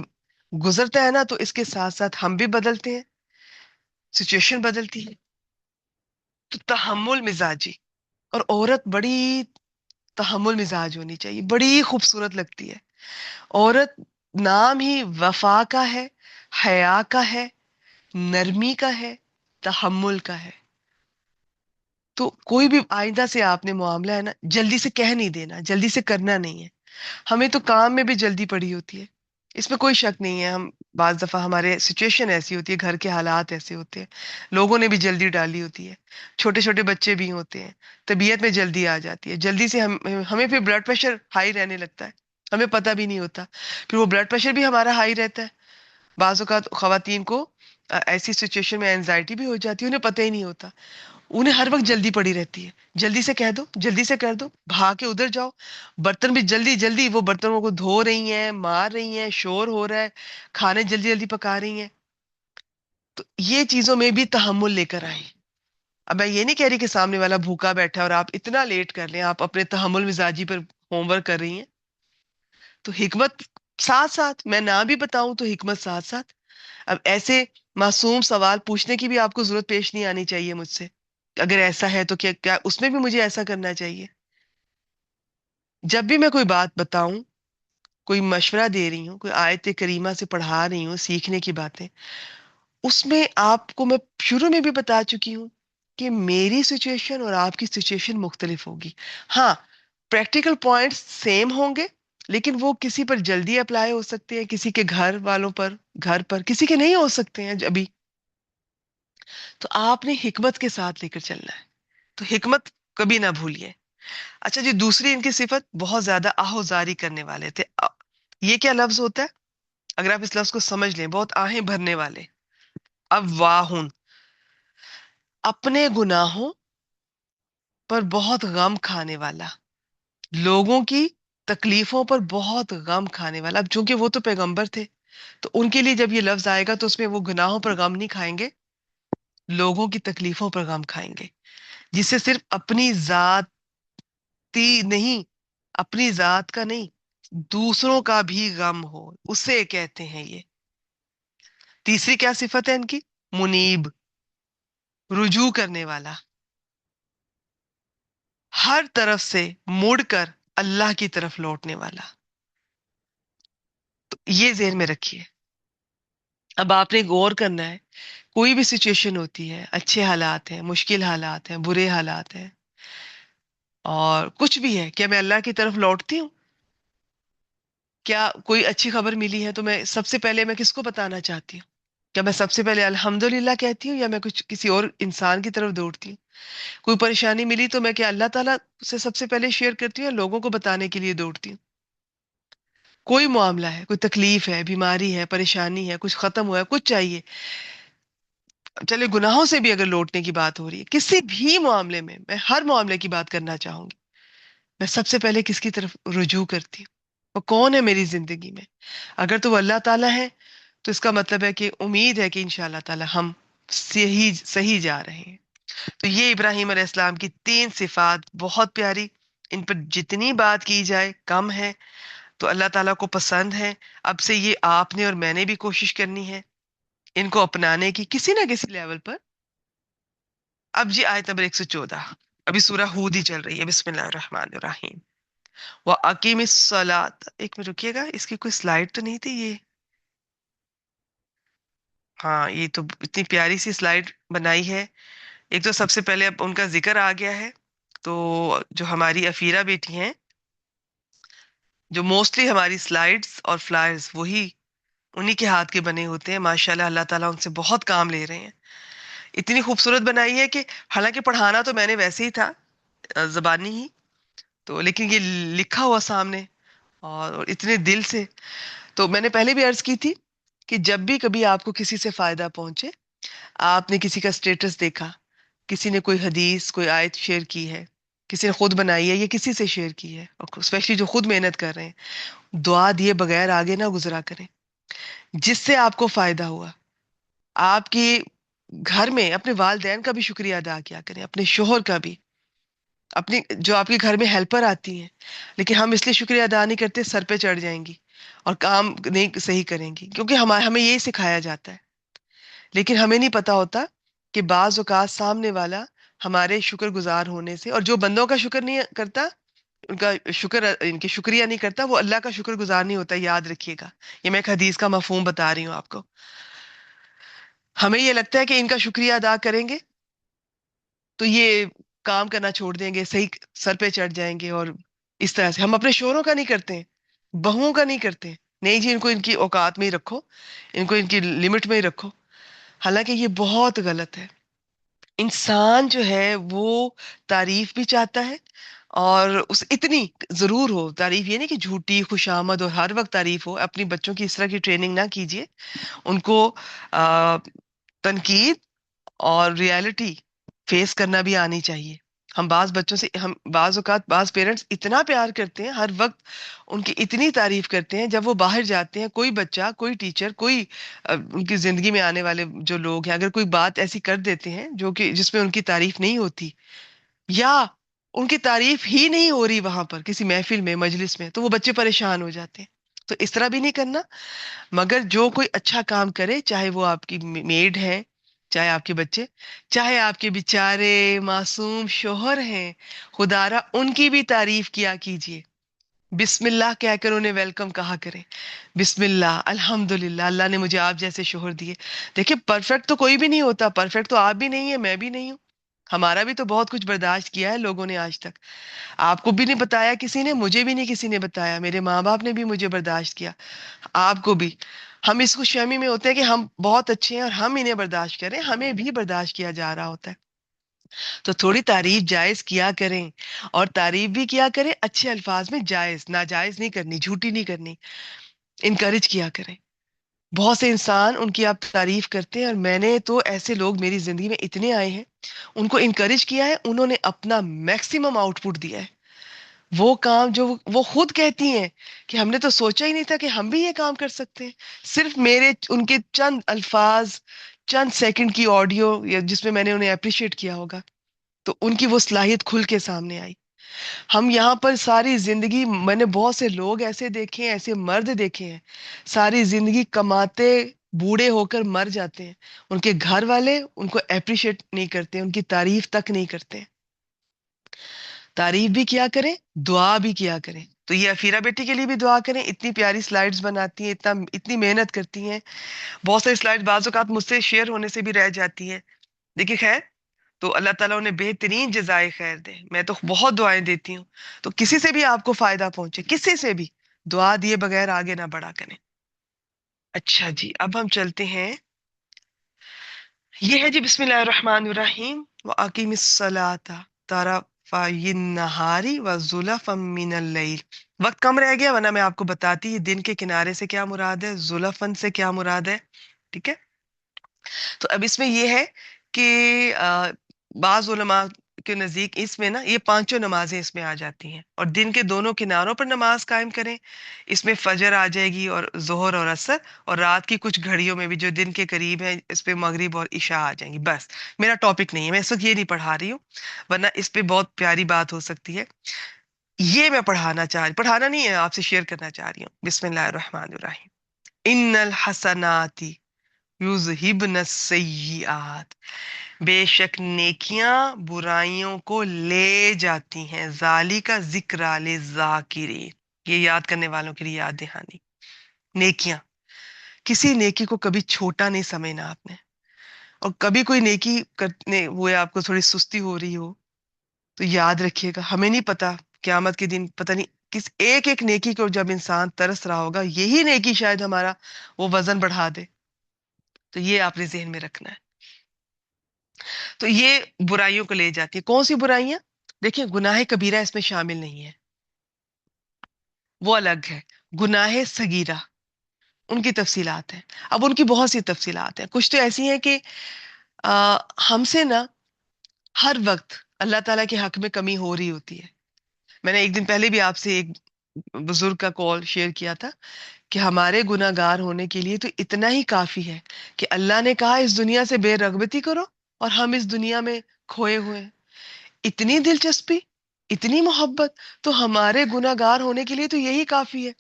گزرتا ہے نا، تو اس کے ساتھ ساتھ ہم بھی بدلتے ہیں، سچویشن بدلتی ہے. تو تحمل مزاجی، اور عورت بڑی تحمل مزاج ہونی چاہیے، بڑی خوبصورت لگتی ہے عورت. نام ہی وفا کا ہے، حیا کا ہے، نرمی کا ہے، تحمل کا ہے. تو کوئی بھی آئندہ سے آپ نے معاملہ ہے نا، جلدی سے کہہ نہیں دینا، جلدی سے کرنا نہیں ہے. ہمیں تو کام میں بھی جلدی پڑی ہوتی ہے، اس میں کوئی شک نہیں ہے. ہم بعض دفعہ ہمارے سچویشن ایسی ہوتی ہے، گھر کے حالات ایسے ہوتے ہیں، لوگوں نے بھی جلدی ڈالی ہوتی ہے، چھوٹے چھوٹے بچے بھی ہوتے ہیں، طبیعت میں جلدی آ جاتی ہے. جلدی سے ہمیں پھر بلڈ پریشر ہائی رہنے لگتا ہے، ہمیں پتہ بھی نہیں ہوتا. پھر وہ بلڈ پریشر بھی ہمارا ہائی رہتا ہے. بعض اوقات خواتین کو ایسی سچویشن میں اینزائٹی بھی ہو جاتی ہے، انہیں پتہ ہی نہیں ہوتا. انہیں ہر وقت جلدی پڑی رہتی ہے، جلدی سے کہہ دو، جلدی سے کر دو، بھاگ کے ادھر جاؤ. برتن بھی جلدی جلدی، وہ برتنوں کو دھو رہی ہیں، مار رہی ہیں، شور ہو رہا ہے، کھانے جلدی جلدی پکا رہی ہیں. تو یہ چیزوں میں بھی تحمل لے کر آئیں. اب میں یہ نہیں کہہ رہی کہ سامنے والا بھوکا بیٹھا ہے اور آپ اتنا لیٹ کر لیں، آپ اپنے تحمل مزاجی پر ہوم ورک کر رہی ہیں. تو حکمت ساتھ ساتھ، میں نہ بھی بتاؤں تو حکمت ساتھ ساتھ. اب ایسے معصوم سوال پوچھنے کی بھی آپ کو ضرورت پیش نہیں آنی چاہیے مجھ سے. اگر ایسا ہے تو کیا کیا اس میں بھی مجھے ایسا کرنا چاہیے؟ جب بھی میں کوئی بات بتاؤں، کوئی مشورہ دے رہی ہوں، کوئی آیت کریمہ سے پڑھا رہی ہوں سیکھنے کی باتیں، اس میں آپ کو میں شروع میں بھی بتا چکی ہوں کہ میری سچویشن اور آپ کی سچویشن مختلف ہوگی. ہاں، پریکٹیکل پوائنٹس سیم ہوں گے، لیکن وہ کسی پر جلدی اپلائی ہو سکتے ہیں، کسی کے گھر والوں پر، گھر پر کسی کے نہیں ہو سکتے ہیں ابھی. تو آپ نے حکمت کے ساتھ لے کر چلنا ہے. تو حکمت کبھی نہ بھولیے. اچھا جی، دوسری ان کی صفت، بہت زیادہ آہوزاری کرنے والے تھے. یہ کیا لفظ ہوتا ہے؟ اگر آپ اس لفظ کو سمجھ لیں، بہت آہیں بھرنے والے. اب واہن، اپنے گناہوں پر بہت غم کھانے والا، لوگوں کی تکلیفوں پر بہت غم کھانے والا. اب چونکہ وہ تو پیغمبر تھے، تو ان کے لیے جب یہ لفظ آئے گا تو اس میں وہ گناہوں پر غم نہیں کھائیں گے، لوگوں کی تکلیفوں پر غم کھائیں گے، جس سے صرف اپنی ذاتی نہیں، اپنی ذات کا نہیں، دوسروں کا بھی غم ہو، اسے کہتے ہیں یہ. تیسری کیا صفت ہے ان کی؟ منیب، رجوع کرنے والا، ہر طرف سے مڑ کر اللہ کی طرف لوٹنے والا. تو یہ ذہن میں رکھیے. اب آپ نے غور کرنا ہے، کوئی بھی سچویشن ہوتی ہے، اچھے حالات ہیں، مشکل حالات ہیں، برے حالات ہیں، اور کچھ بھی ہے، کیا میں اللہ کی طرف لوٹتی ہوں؟ کیا کوئی اچھی خبر ملی ہے تو میں سب سے پہلے میں کس کو بتانا چاہتی ہوں؟ کیا میں سب سے پہلے الحمدللہ کہتی ہوں، یا میں کسی اور انسان کی طرف دوڑتی ہوں؟ کوئی پریشانی ملی تو میں کیا اللہ تعالیٰ سے سب سے پہلے شیئر کرتی ہوں یا لوگوں کو بتانے کے لیے دوڑتی ہوں؟ کوئی معاملہ ہے، کوئی تکلیف ہے، بیماری ہے، پریشانی ہے، کچھ ختم ہوا ہے، کچھ چاہیے، چلے گناہوں سے بھی اگر لوٹنے کی بات ہو رہی ہے، کسی بھی معاملے میں ہر معاملے کی بات کرنا چاہوں گی، میں سب سے پہلے کس کی طرف رجوع کرتی ہوں؟ وہ کون ہے میری زندگی میں؟ اگر تو وہ اللہ تعالیٰ ہے تو اس کا مطلب ہے کہ امید ہے کہ انشاءاللہ تعالی ہم صحیح جا رہے ہیں. تو یہ ابراہیم علیہ السلام کی 3 صفات بہت پیاری، ان پر جتنی بات کی جائے کم ہے. تو اللہ تعالیٰ کو پسند ہے. اب سے یہ آپ نے اور میں نے بھی کوشش کرنی ہے ان کو اپنانے کی کسی نہ کسی لیول پر. اب جی آیت نمبر 114، ابھی سورہ ہود ہی چل رہی ہے. بسم اللہ الرحمن الرحیم. وَأَقِيمِ الصَّلَاةَ، ایک منٹ رکیے گا، اس کی کوئی سلائیڈ تو نہیں تھی یہ؟ ہاں یہ تو اتنی پیاری سی سلائڈ بنائی ہے. ایک تو سب سے پہلے اب ان کا ذکر آ گیا ہے. تو جو ہماری افیرا بیٹی ہیں، جو موسٹلی ہماری سلائڈز اور فلائرز وہی انہی کے ہاتھ کے بنے ہوتے ہیں. ماشاءاللہ اللہ تعالیٰ ان سے بہت کام لے رہے ہیں. اتنی خوبصورت بنائی ہے کہ حالانکہ پڑھانا تو میں نے ویسے ہی تھا، زبانی ہی تو، لیکن یہ لکھا ہوا سامنے اور اتنے دل سے. تو میں نے پہلے بھی عرض کی تھی کہ جب بھی کبھی آپ کو کسی سے فائدہ پہنچے، آپ نے کسی کا سٹیٹس دیکھا، کسی نے کوئی حدیث کوئی آیت شیئر کی ہے، کسی نے خود بنائی ہے یا کسی سے شیئر کی ہے، اور اسپیشلی جو خود محنت کر رہے ہیں، دعا دیے بغیر آگے نہ گزرا کریں. جس سے آپ کو فائدہ ہوا، آپ کی گھر میں اپنے والدین کا بھی شکریہ ادا کیا کریں، اپنے شوہر کا بھی، اپنی جو آپ کے گھر میں ہیلپر آتی ہیں. لیکن ہم اس لیے شکریہ ادا نہیں کرتے، سر پہ چڑھ جائیں گی اور کام نہیں صحیح کریں گی، کیونکہ ہمیں یہی سکھایا جاتا ہے. لیکن ہمیں نہیں پتا ہوتا کہ بعض اوقات سامنے والا ہمارے شکر گزار ہونے سے، اور جو بندوں کا شکر نہیں کرتا، ان کا شکر، ان کی شکریہ نہیں کرتا، وہ اللہ کا شکر گزار نہیں ہوتا. یاد رکھیے گا، یہ میں ایک حدیث کا مفہوم بتا رہی ہوں آپ کو. ہمیں یہ لگتا ہے کہ ان کا شکریہ ادا کریں گے تو یہ کام کرنا چھوڑ دیں گے، صحیح سر پہ چڑھ جائیں گے. اور اس طرح سے ہم اپنے شوہروں کا نہیں کرتے ہیں، بہوؤں کا نہیں کرتے ہیں. نہیں جی، ان کو ان کی اوقات میں ہی رکھو، ان کو ان کی لمٹ میں ہی رکھو. حالانکہ یہ بہت غلط ہے. انسان جو ہے وہ تعریف بھی چاہتا ہے، اور اس اتنی ضرور ہو تعریف، یہ نہیں کہ جھوٹی خوشامد اور ہر وقت تعریف ہو. اپنی بچوں کی اس طرح کی ٹریننگ نہ کیجیے. ان کو آ، تنقید اور ریالٹی فیس کرنا بھی آنی چاہیے. ہم بعض بچوں سے، ہم بعض اوقات بعض پیرنٹس اتنا پیار کرتے ہیں، ہر وقت ان کی اتنی تعریف کرتے ہیں، جب وہ باہر جاتے ہیں، کوئی بچہ، کوئی ٹیچر، کوئی ان کی زندگی میں آنے والے جو لوگ ہیں، اگر کوئی بات ایسی کر دیتے ہیں جو کہ جس میں ان کی تعریف نہیں ہوتی، یا ان کی تعریف ہی نہیں ہو رہی وہاں پر کسی محفل میں، مجلس میں، تو وہ بچے پریشان ہو جاتے ہیں. تو اس طرح بھی نہیں کرنا. مگر جو کوئی اچھا کام کرے، چاہے وہ آپ کی میڈ ہے، چاہے آپ کے بچے، چاہے آپ کے بیچارے معصوم شوہر ہیں، خدا را ان کی بھی تعریف کیا کیجیے. بسم اللہ کہہ کر انہیں ویلکم کہا کریں. بسم اللہ، الحمدللہ، اللہ نے مجھے آپ جیسے شوہر دیے. دیکھیں پرفیکٹ تو کوئی بھی نہیں ہوتا، پرفیکٹ تو آپ بھی نہیں ہیں، میں بھی نہیں ہوں. ہمارا بھی تو بہت کچھ برداشت کیا ہے لوگوں نے آج تک. آپ کو بھی نہیں بتایا کسی نے، مجھے بھی نہیں کسی نے بتایا، میرے ماں باپ نے بھی مجھے برداشت کیا، آپ کو بھی. ہم اس خوش فہمی میں ہوتے ہیں کہ ہم بہت اچھے ہیں اور ہم انہیں برداشت کریں، ہمیں بھی برداشت کیا جا رہا ہوتا ہے. تو تھوڑی تعریف جائز کیا کریں، اور تعریف بھی کیا کریں اچھے الفاظ میں، جائز ناجائز نہیں کرنی، جھوٹی نہیں کرنی. انکریج کیا کریں. بہت سے انسان ان کی آپ تعریف کرتے ہیں، اور میں نے تو ایسے لوگ میری زندگی میں اتنے آئے ہیں، ان کو انکریج کیا ہے، انہوں نے اپنا میکسیمم آؤٹ پٹ دیا ہے. وہ کام جو وہ خود کہتی ہیں کہ ہم نے تو سوچا ہی نہیں تھا کہ ہم بھی یہ کام کر سکتے ہیں. صرف میرے ان کے چند الفاظ، چند سیکنڈ کی آڈیو، یا جس میں میں نے انہیں اپریشیٹ کیا ہوگا، تو ان کی وہ صلاحیت کھل کے سامنے آئی. ہم یہاں پر ساری زندگی، میں نے بہت سے لوگ ایسے دیکھے ہیں، ایسے مرد دیکھے ہیں، ساری زندگی کماتے بوڑھے ہو کر مر جاتے ہیں. ان کے گھر والے ان کو اپریشیٹ نہیں کرتے، ان کی تعریف تک نہیں کرتے. تعریف بھی کیا کریں، دعا بھی کیا کریں. تو یہ افیرا بیٹی کے لیے بھی دعا کریں. اتنی پیاری سلائیڈز بناتی ہیں، اتنی محنت کرتی ہیں. بہت ساری سلائیڈ بعض اوقات مجھ سے شیئر ہونے سے بھی رہ جاتی ہیں. دیکھیے خیر، تو اللہ تعالیٰ انہیں بہترین جزائے خیر دے. میں تو بہت دعائیں دیتی ہوں. تو کسی سے بھی آپ کو فائدہ پہنچے، کسی سے بھی، دعا دیے بغیر آگے نہ بڑھا کریں. اچھا جی، اب ہم چلتے ہیں. یہ ہے جی بسم اللہ الرحمن الرحیم. وَأَقِمِ الصَّلَاةَ طَرَفَيِ النَّهَارِ وَزُلَفًا مِّنَ اللَّيْلِ. وقت کم رہ گیا، ورنہ میں آپ کو بتاتی یہ دن کے کنارے سے کیا مراد ہے، زلفن سے کیا مراد ہے. ٹھیک ہے. تو اب اس میں یہ ہے کہ بعض علماء کے نزدیک اس میں نا یہ پانچوں نمازیں اس میں آ جاتی ہیں، اور دن کے دونوں کناروں پر نماز قائم کریں. اس میں فجر آ جائے گی، اور ظہر اور عصر، اور رات کی کچھ گھڑیوں میں بھی جو دن کے قریب ہیں اس پہ مغرب اور عشاء آ جائیں گی. بس میرا ٹاپک نہیں ہے، میں اس وقت یہ نہیں پڑھا رہی ہوں، ورنہ اس پہ بہت پیاری بات ہو سکتی ہے. یہ میں پڑھانا نہیں ہے، آپ سے شیئر کرنا چاہ رہی ہوں. بسم اللہ الرحمن الرحیم. ان الحسنات یذہبن السیئات. بے شک نیکیاں برائیوں کو لے جاتی ہیں. ذالک ذکر للذاکرین. یہ یاد کرنے والوں کے لیے یاد دہانی. نیکیاں کسی نیکی کو کبھی چھوٹا نہیں سمجھنا آپ نے. اور کبھی کوئی نیکی کرنے ہوئے آپ کو تھوڑی سستی ہو رہی ہو تو یاد رکھیے گا، ہمیں نہیں پتا قیامت کے دن پتہ نہیں کس ایک ایک نیکی کو جب انسان ترس رہا ہوگا، یہی نیکی شاید ہمارا وہ وزن بڑھا دے. تو یہ آپ نے ذہن میں رکھنا ہے. تو یہ برائیوں کو لے جاتی ہے. کون سی برائیاں؟ دیکھیں، گناہ کبیرہ اس میں شامل نہیں ہے، وہ الگ ہے. گناہ صغیرہ ان کی تفصیلات ہیں. اب ان کی بہت سی تفصیلات ہیں. کچھ تو ایسی ہیں کہ ہم سے نا ہر وقت اللہ تعالیٰ کے حق میں کمی ہو رہی ہوتی ہے. میں نے ایک دن پہلے بھی آپ سے ایک بزرگ کا کال شیئر کیا تھا کہ ہمارے گناہ گار ہونے کے لیے تو اتنا ہی کافی ہے کہ اللہ نے کہا اس دنیا سے بے رغبتی کرو، اور ہم اس دنیا میں کھوئے ہوئے ہیں. اتنی دلچسپی، اتنی محبت، تو ہمارے گناہ گار ہونے کے لیے تو یہی کافی ہے.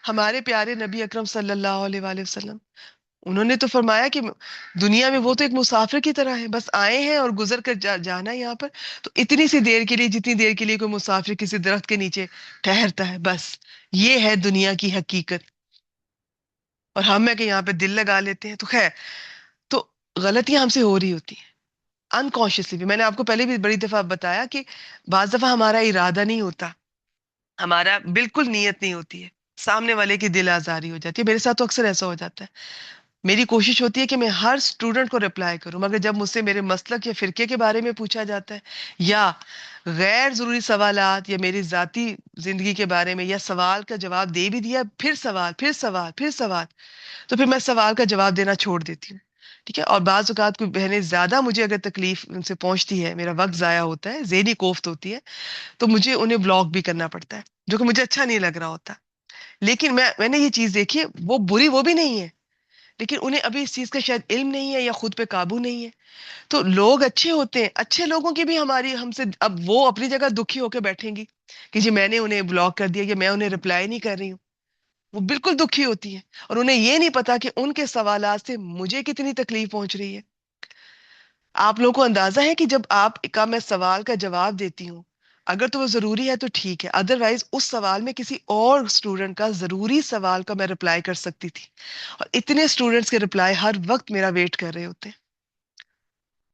ہمارے پیارے نبی اکرم صلی اللہ علیہ وآلہ وسلم، انہوں نے تو فرمایا کہ دنیا میں وہ تو ایک مسافر کی طرح ہے، بس آئے ہیں اور گزر کر جانا ہے یہاں پر. تو اتنی سی دیر کے لیے، جتنی دیر کے لیے کوئی مسافر کسی درخت کے نیچے ٹہرتا ہے، بس یہ ہے دنیا کی حقیقت. اور ہم ہے کہ یہاں پہ دل لگا لیتے ہیں. تو خیر، تو غلطیاں ہم سے ہو رہی ہوتی ہیں انکانشیسلی بھی. میں نے آپ کو پہلے بھی بڑی دفعہ بتایا کہ بعض دفعہ ہمارا ارادہ نہیں ہوتا، ہمارا بالکل نیت نہیں ہوتی ہے، سامنے والے کی دل آزاری ہو جاتی ہے. میرے ساتھ تو اکثر ایسا ہو جاتا ہے. میری کوشش ہوتی ہے کہ میں ہر اسٹوڈنٹ کو رپلائی کروں، مگر جب مجھ سے میرے مسلک یا فرقے کے بارے میں پوچھا جاتا ہے، یا غیر ضروری سوالات، یا میری ذاتی زندگی کے بارے میں، یا سوال کا جواب دے بھی دیا، پھر سوال، پھر سوال، پھر سوال، تو پھر میں سوال کا جواب دینا چھوڑ دیتی ہوں. ٹھیک ہے. اور بعض اوقات کوئی بہنیں زیادہ مجھے اگر تکلیف ان سے پہنچتی ہے، میرا وقت ضائع ہوتا ہے، ذہنی کوفت ہوتی ہے، تو مجھے انہیں بلاک بھی کرنا پڑتا ہے، جو کہ مجھے اچھا نہیں لگ رہا ہوتا. لیکن میں نے یہ چیز دیکھی ہے، وہ بری وہ بھی نہیں ہے، لیکن انہیں ابھی اس چیز کا شاید علم نہیں ہے یا خود پہ قابو نہیں ہے. تو لوگ اچھے ہوتے ہیں، اچھے لوگوں کی بھی ہماری ہم سے، اب وہ اپنی جگہ دکھی ہو کے بیٹھیں گی کہ جی میں نے انہیں بلاک کر دیا یا میں انہیں رپلائی نہیں کر رہی ہوں. وہ بالکل دکھی ہوتی ہیں، اور انہیں یہ نہیں پتا کہ ان کے سوالات سے مجھے کتنی تکلیف پہنچ رہی ہے. آپ لوگوں کو اندازہ ہے کہ جب آپ کا میں سوال کا جواب دیتی ہوں، اگر تو وہ ضروری ہے تو ٹھیک ہے، ادروائز اس سوال میں کسی اور اسٹوڈنٹ کا ضروری سوال کا میں رپلائی کر سکتی تھی، اور اتنے اسٹوڈنٹس کے رپلائی ہر وقت میرا ویٹ کر رہے ہوتے ہیں،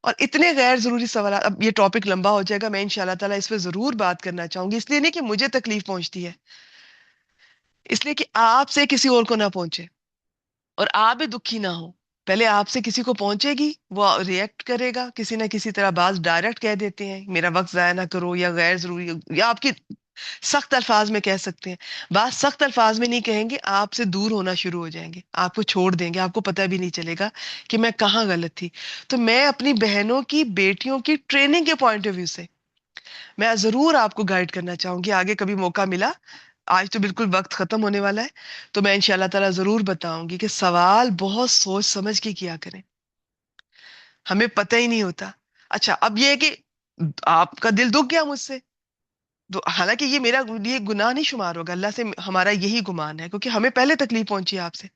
اور اتنے غیر ضروری سوالات. اب یہ ٹاپک لمبا ہو جائے گا، میں انشاءاللہ تعالیٰ اس پہ ضرور بات کرنا چاہوں گی، اس لیے نہیں کہ مجھے تکلیف پہنچتی ہے، اس لیے کہ آپ سے کسی اور کو نہ پہنچے اور آپ بھی دکھی نہ ہو. پہلے آپ سے کسی کو پہنچے گی، وہ ریئیکٹ کرے گا کسی نہ کسی طرح. بعض ڈائریکٹ کہہ دیتے ہیں میرا وقت ضائع نہ کرو، یا غیر ضروری، یا آپ کی سخت الفاظ میں کہہ سکتے ہیں. بعض سخت الفاظ میں نہیں کہیں گے، آپ سے دور ہونا شروع ہو جائیں گے، آپ کو چھوڑ دیں گے، آپ کو پتہ بھی نہیں چلے گا کہ میں کہاں غلط تھی. تو میں اپنی بہنوں کی، بیٹیوں کی ٹریننگ کے پوائنٹ آف ویو سے میں ضرور آپ کو گائیڈ کرنا چاہوں گی. آگے کبھی موقع ملا، آج تو بالکل وقت ختم ہونے والا ہے، تو میں انشاءاللہ تعالیٰ ضرور بتاؤں گی کہ سوال بہت سوچ سمجھ کے کیا کریں، ہمیں پتہ ہی نہیں ہوتا. اچھا، اب یہ ہے کہ آپ کا دل دکھ گیا مجھ سے، تو حالانکہ یہ میرا یہ گناہ نہیں شمار ہوگا، اللہ سے ہمارا یہی گمان ہے کیونکہ ہمیں پہلے تکلیف پہنچی ہے آپ سے.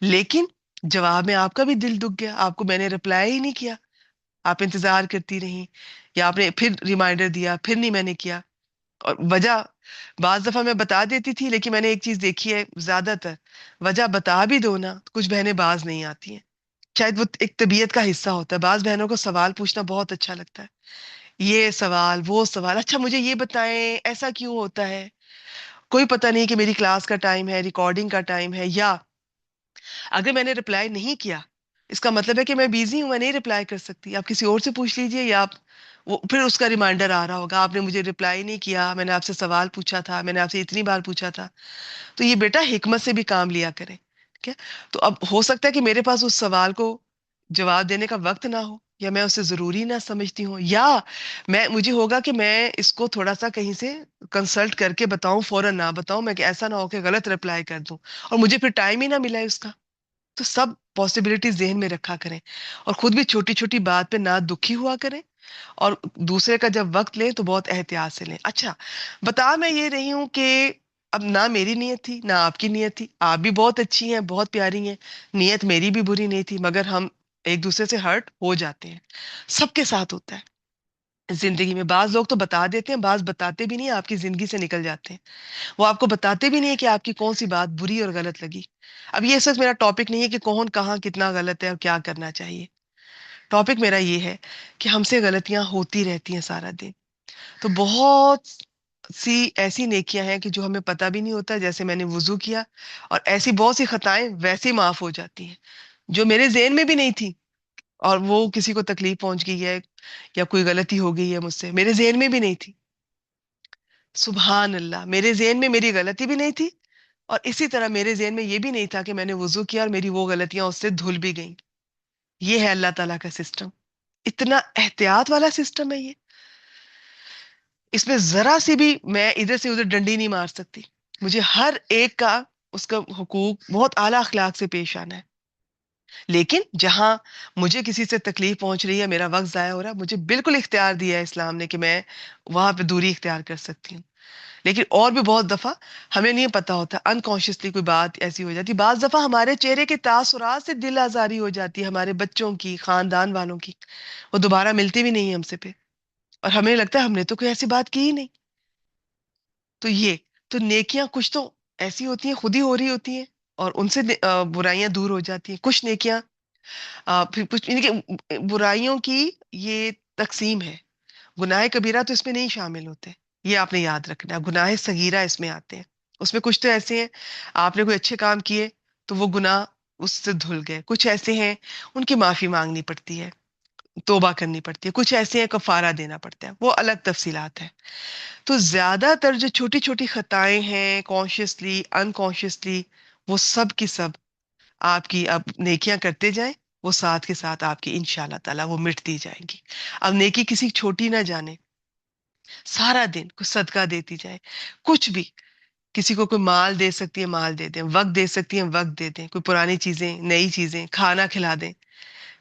لیکن جواب میں آپ کا بھی دل دکھ گیا، آپ کو میں نے رپلائی ہی نہیں کیا، آپ انتظار کرتی رہیں، یا آپ نے پھر ریمائنڈر دیا، پھر نہیں میں نے کیا. اور وجہ بعض دفعہ میں بتا دیتی تھی، لیکن میں نے ایک چیز دیکھی ہے، زیادہ تر وجہ بتا بھی دو نا، کچھ بہنیں باز نہیں آتی ہیں. شاید وہ ایک طبیعت کا حصہ ہوتا ہے، بعض بہنوں کو سوال پوچھنا بہت اچھا لگتا ہے، یہ سوال وہ سوال، اچھا مجھے یہ بتائیں ایسا کیوں ہوتا ہے. کوئی پتہ نہیں کہ میری کلاس کا ٹائم ہے، ریکارڈنگ کا ٹائم ہے، یا اگر میں نے رپلائی نہیں کیا اس کا مطلب ہے کہ میں بیزی ہوں، میں نہیں رپلائی کر سکتی. آپ کسی اور سے پوچھ لیجئے، یا آپ وہ پھر اس کا ریمائنڈر آ رہا ہوگا، آپ نے مجھے رپلائی نہیں کیا، میں نے آپ سے سوال پوچھا تھا، میں نے آپ سے اتنی بار پوچھا تھا. تو یہ بیٹا حکمت سے بھی کام لیا کریں. ٹھیک ہے. تو اب ہو سکتا ہے کہ میرے پاس اس سوال کو جواب دینے کا وقت نہ ہو، یا میں اسے ضروری نہ سمجھتی ہوں، یا مجھے ہوگا کہ میں اس کو تھوڑا سا کہیں سے کنسلٹ کر کے بتاؤں، فوراً نہ بتاؤں میں، کہ ایسا نہ ہو کہ غلط رپلائی کر دوں اور مجھے پھر ٹائم ہی نہ ملا ہے اس کا. تو سب پاسبلٹی ذہن میں رکھا کریں، اور خود بھی چھوٹی چھوٹی بات پہ نہ دکھی ہوا کریں، اور دوسرے کا جب وقت لیں تو بہت احتیاط سے لیں. اچھا، بتا میں یہ رہی ہوں کہ اب نہ میری نیت تھی نہ آپ کی نیت تھی، آپ بھی بہت اچھی ہیں، بہت پیاری ہیں، نیت میری بھی بری نہیں تھی، مگر ہم ایک دوسرے سے ہرٹ ہو جاتے ہیں، سب کے ساتھ ہوتا ہے. زندگی میں بعض لوگ تو بتا دیتے ہیں، بعض بتاتے بھی نہیں، آپ کی زندگی سے نکل جاتے ہیں. وہ آپ کو بتاتے بھی نہیں کہ آپ کی کون سی بات بری اور غلط لگی. اب یہ صرف میرا ٹاپک نہیں ہے کہ کون کہاں کتنا غلط ہے اور کیا کرنا چاہیے. ٹاپک میرا یہ ہے کہ ہم سے غلطیاں ہوتی رہتی ہیں سارا دن. تو بہت سی ایسی نیکیاں ہیں کہ جو ہمیں پتہ بھی نہیں ہوتا، جیسے میں نے وضو کیا، اور ایسی بہت سی خطائیں ویسے ہی معاف ہو جاتی ہیں جو میرے ذہن میں بھی نہیں تھی، اور وہ کسی کو تکلیف پہنچ گئی ہے یا کوئی غلطی ہو گئی ہے مجھ سے، میرے ذہن میں بھی نہیں تھی. سبحان اللہ، میرے ذہن میں میری غلطی بھی نہیں تھی، اور اسی طرح میرے ذہن میں یہ بھی نہیں تھا کہ میں نے وضو کیا اور میری وہ غلطیاں اس سے دھل بھی گئیں. یہ ہے اللہ تعالیٰ کا سسٹم. اتنا احتیاط والا سسٹم ہے یہ. اس میں ذرا سی بھی میں ادھر سے ادھر ڈنڈی نہیں مار سکتی. مجھے ہر ایک کا اس کا حقوق بہت اعلیٰ اخلاق سے پیش آنا ہے. لیکن جہاں مجھے کسی سے تکلیف پہنچ رہی ہے، میرا وقت ضائع ہو رہا ہے، مجھے بالکل اختیار دیا ہے اسلام نے کہ میں وہاں پہ دوری اختیار کر سکتی ہوں. لیکن اور بھی بہت دفعہ ہمیں نہیں پتا ہوتا، انکانشیسلی کوئی بات ایسی ہو جاتی. بعض دفعہ ہمارے چہرے کے تاثرات سے دل آزاری ہو جاتی ہے، ہمارے بچوں کی، خاندان والوں کی. وہ دوبارہ ملتے بھی نہیں ہیں ہم سے پہ، اور ہمیں لگتا ہے ہم نے تو کوئی ایسی بات کی ہی نہیں. تو یہ تو نیکیاں کچھ تو ایسی ہوتی ہیں خود ہی ہو رہی ہوتی ہیں، اور ان سے برائیاں دور ہو جاتی ہیں. کچھ نیکیاں پھر کچھ یعنی کہ برائیوں کی یہ تقسیم ہے. گناہ کبیرہ تو اس میں نہیں شامل ہوتے، یہ آپ نے یاد رکھنا. گناہ صغیرہ اس میں آتے ہیں. اس میں کچھ تو ایسے ہیں آپ نے کوئی اچھے کام کیے تو وہ گناہ اس سے دھل گئے. کچھ ایسے ہیں ان کی معافی مانگنی پڑتی ہے، توبہ کرنی پڑتی ہے. کچھ ایسے ہیں کفارہ دینا پڑتا ہے، وہ الگ تفصیلات ہیں. تو زیادہ تر جو چھوٹی چھوٹی خطائیں ہیں، کانشیسلی انکانشیسلی، وہ سب کی سب آپ کی اب نیکیاں کرتے جائیں، وہ ساتھ کے ساتھ آپ کی انشاءاللہ تعالیٰ وہ مٹتی جائیں گی. اب نیکی کسی چھوٹی نہ جانے. سارا دن کچھ صدقہ دیتی جائے، کچھ بھی. کسی کو کوئی مال دے سکتی ہے مال دے دیں، وقت دے سکتی ہیں وقت دے دیں، کوئی پرانی چیزیں نئی چیزیں کھانا کھلا دیں.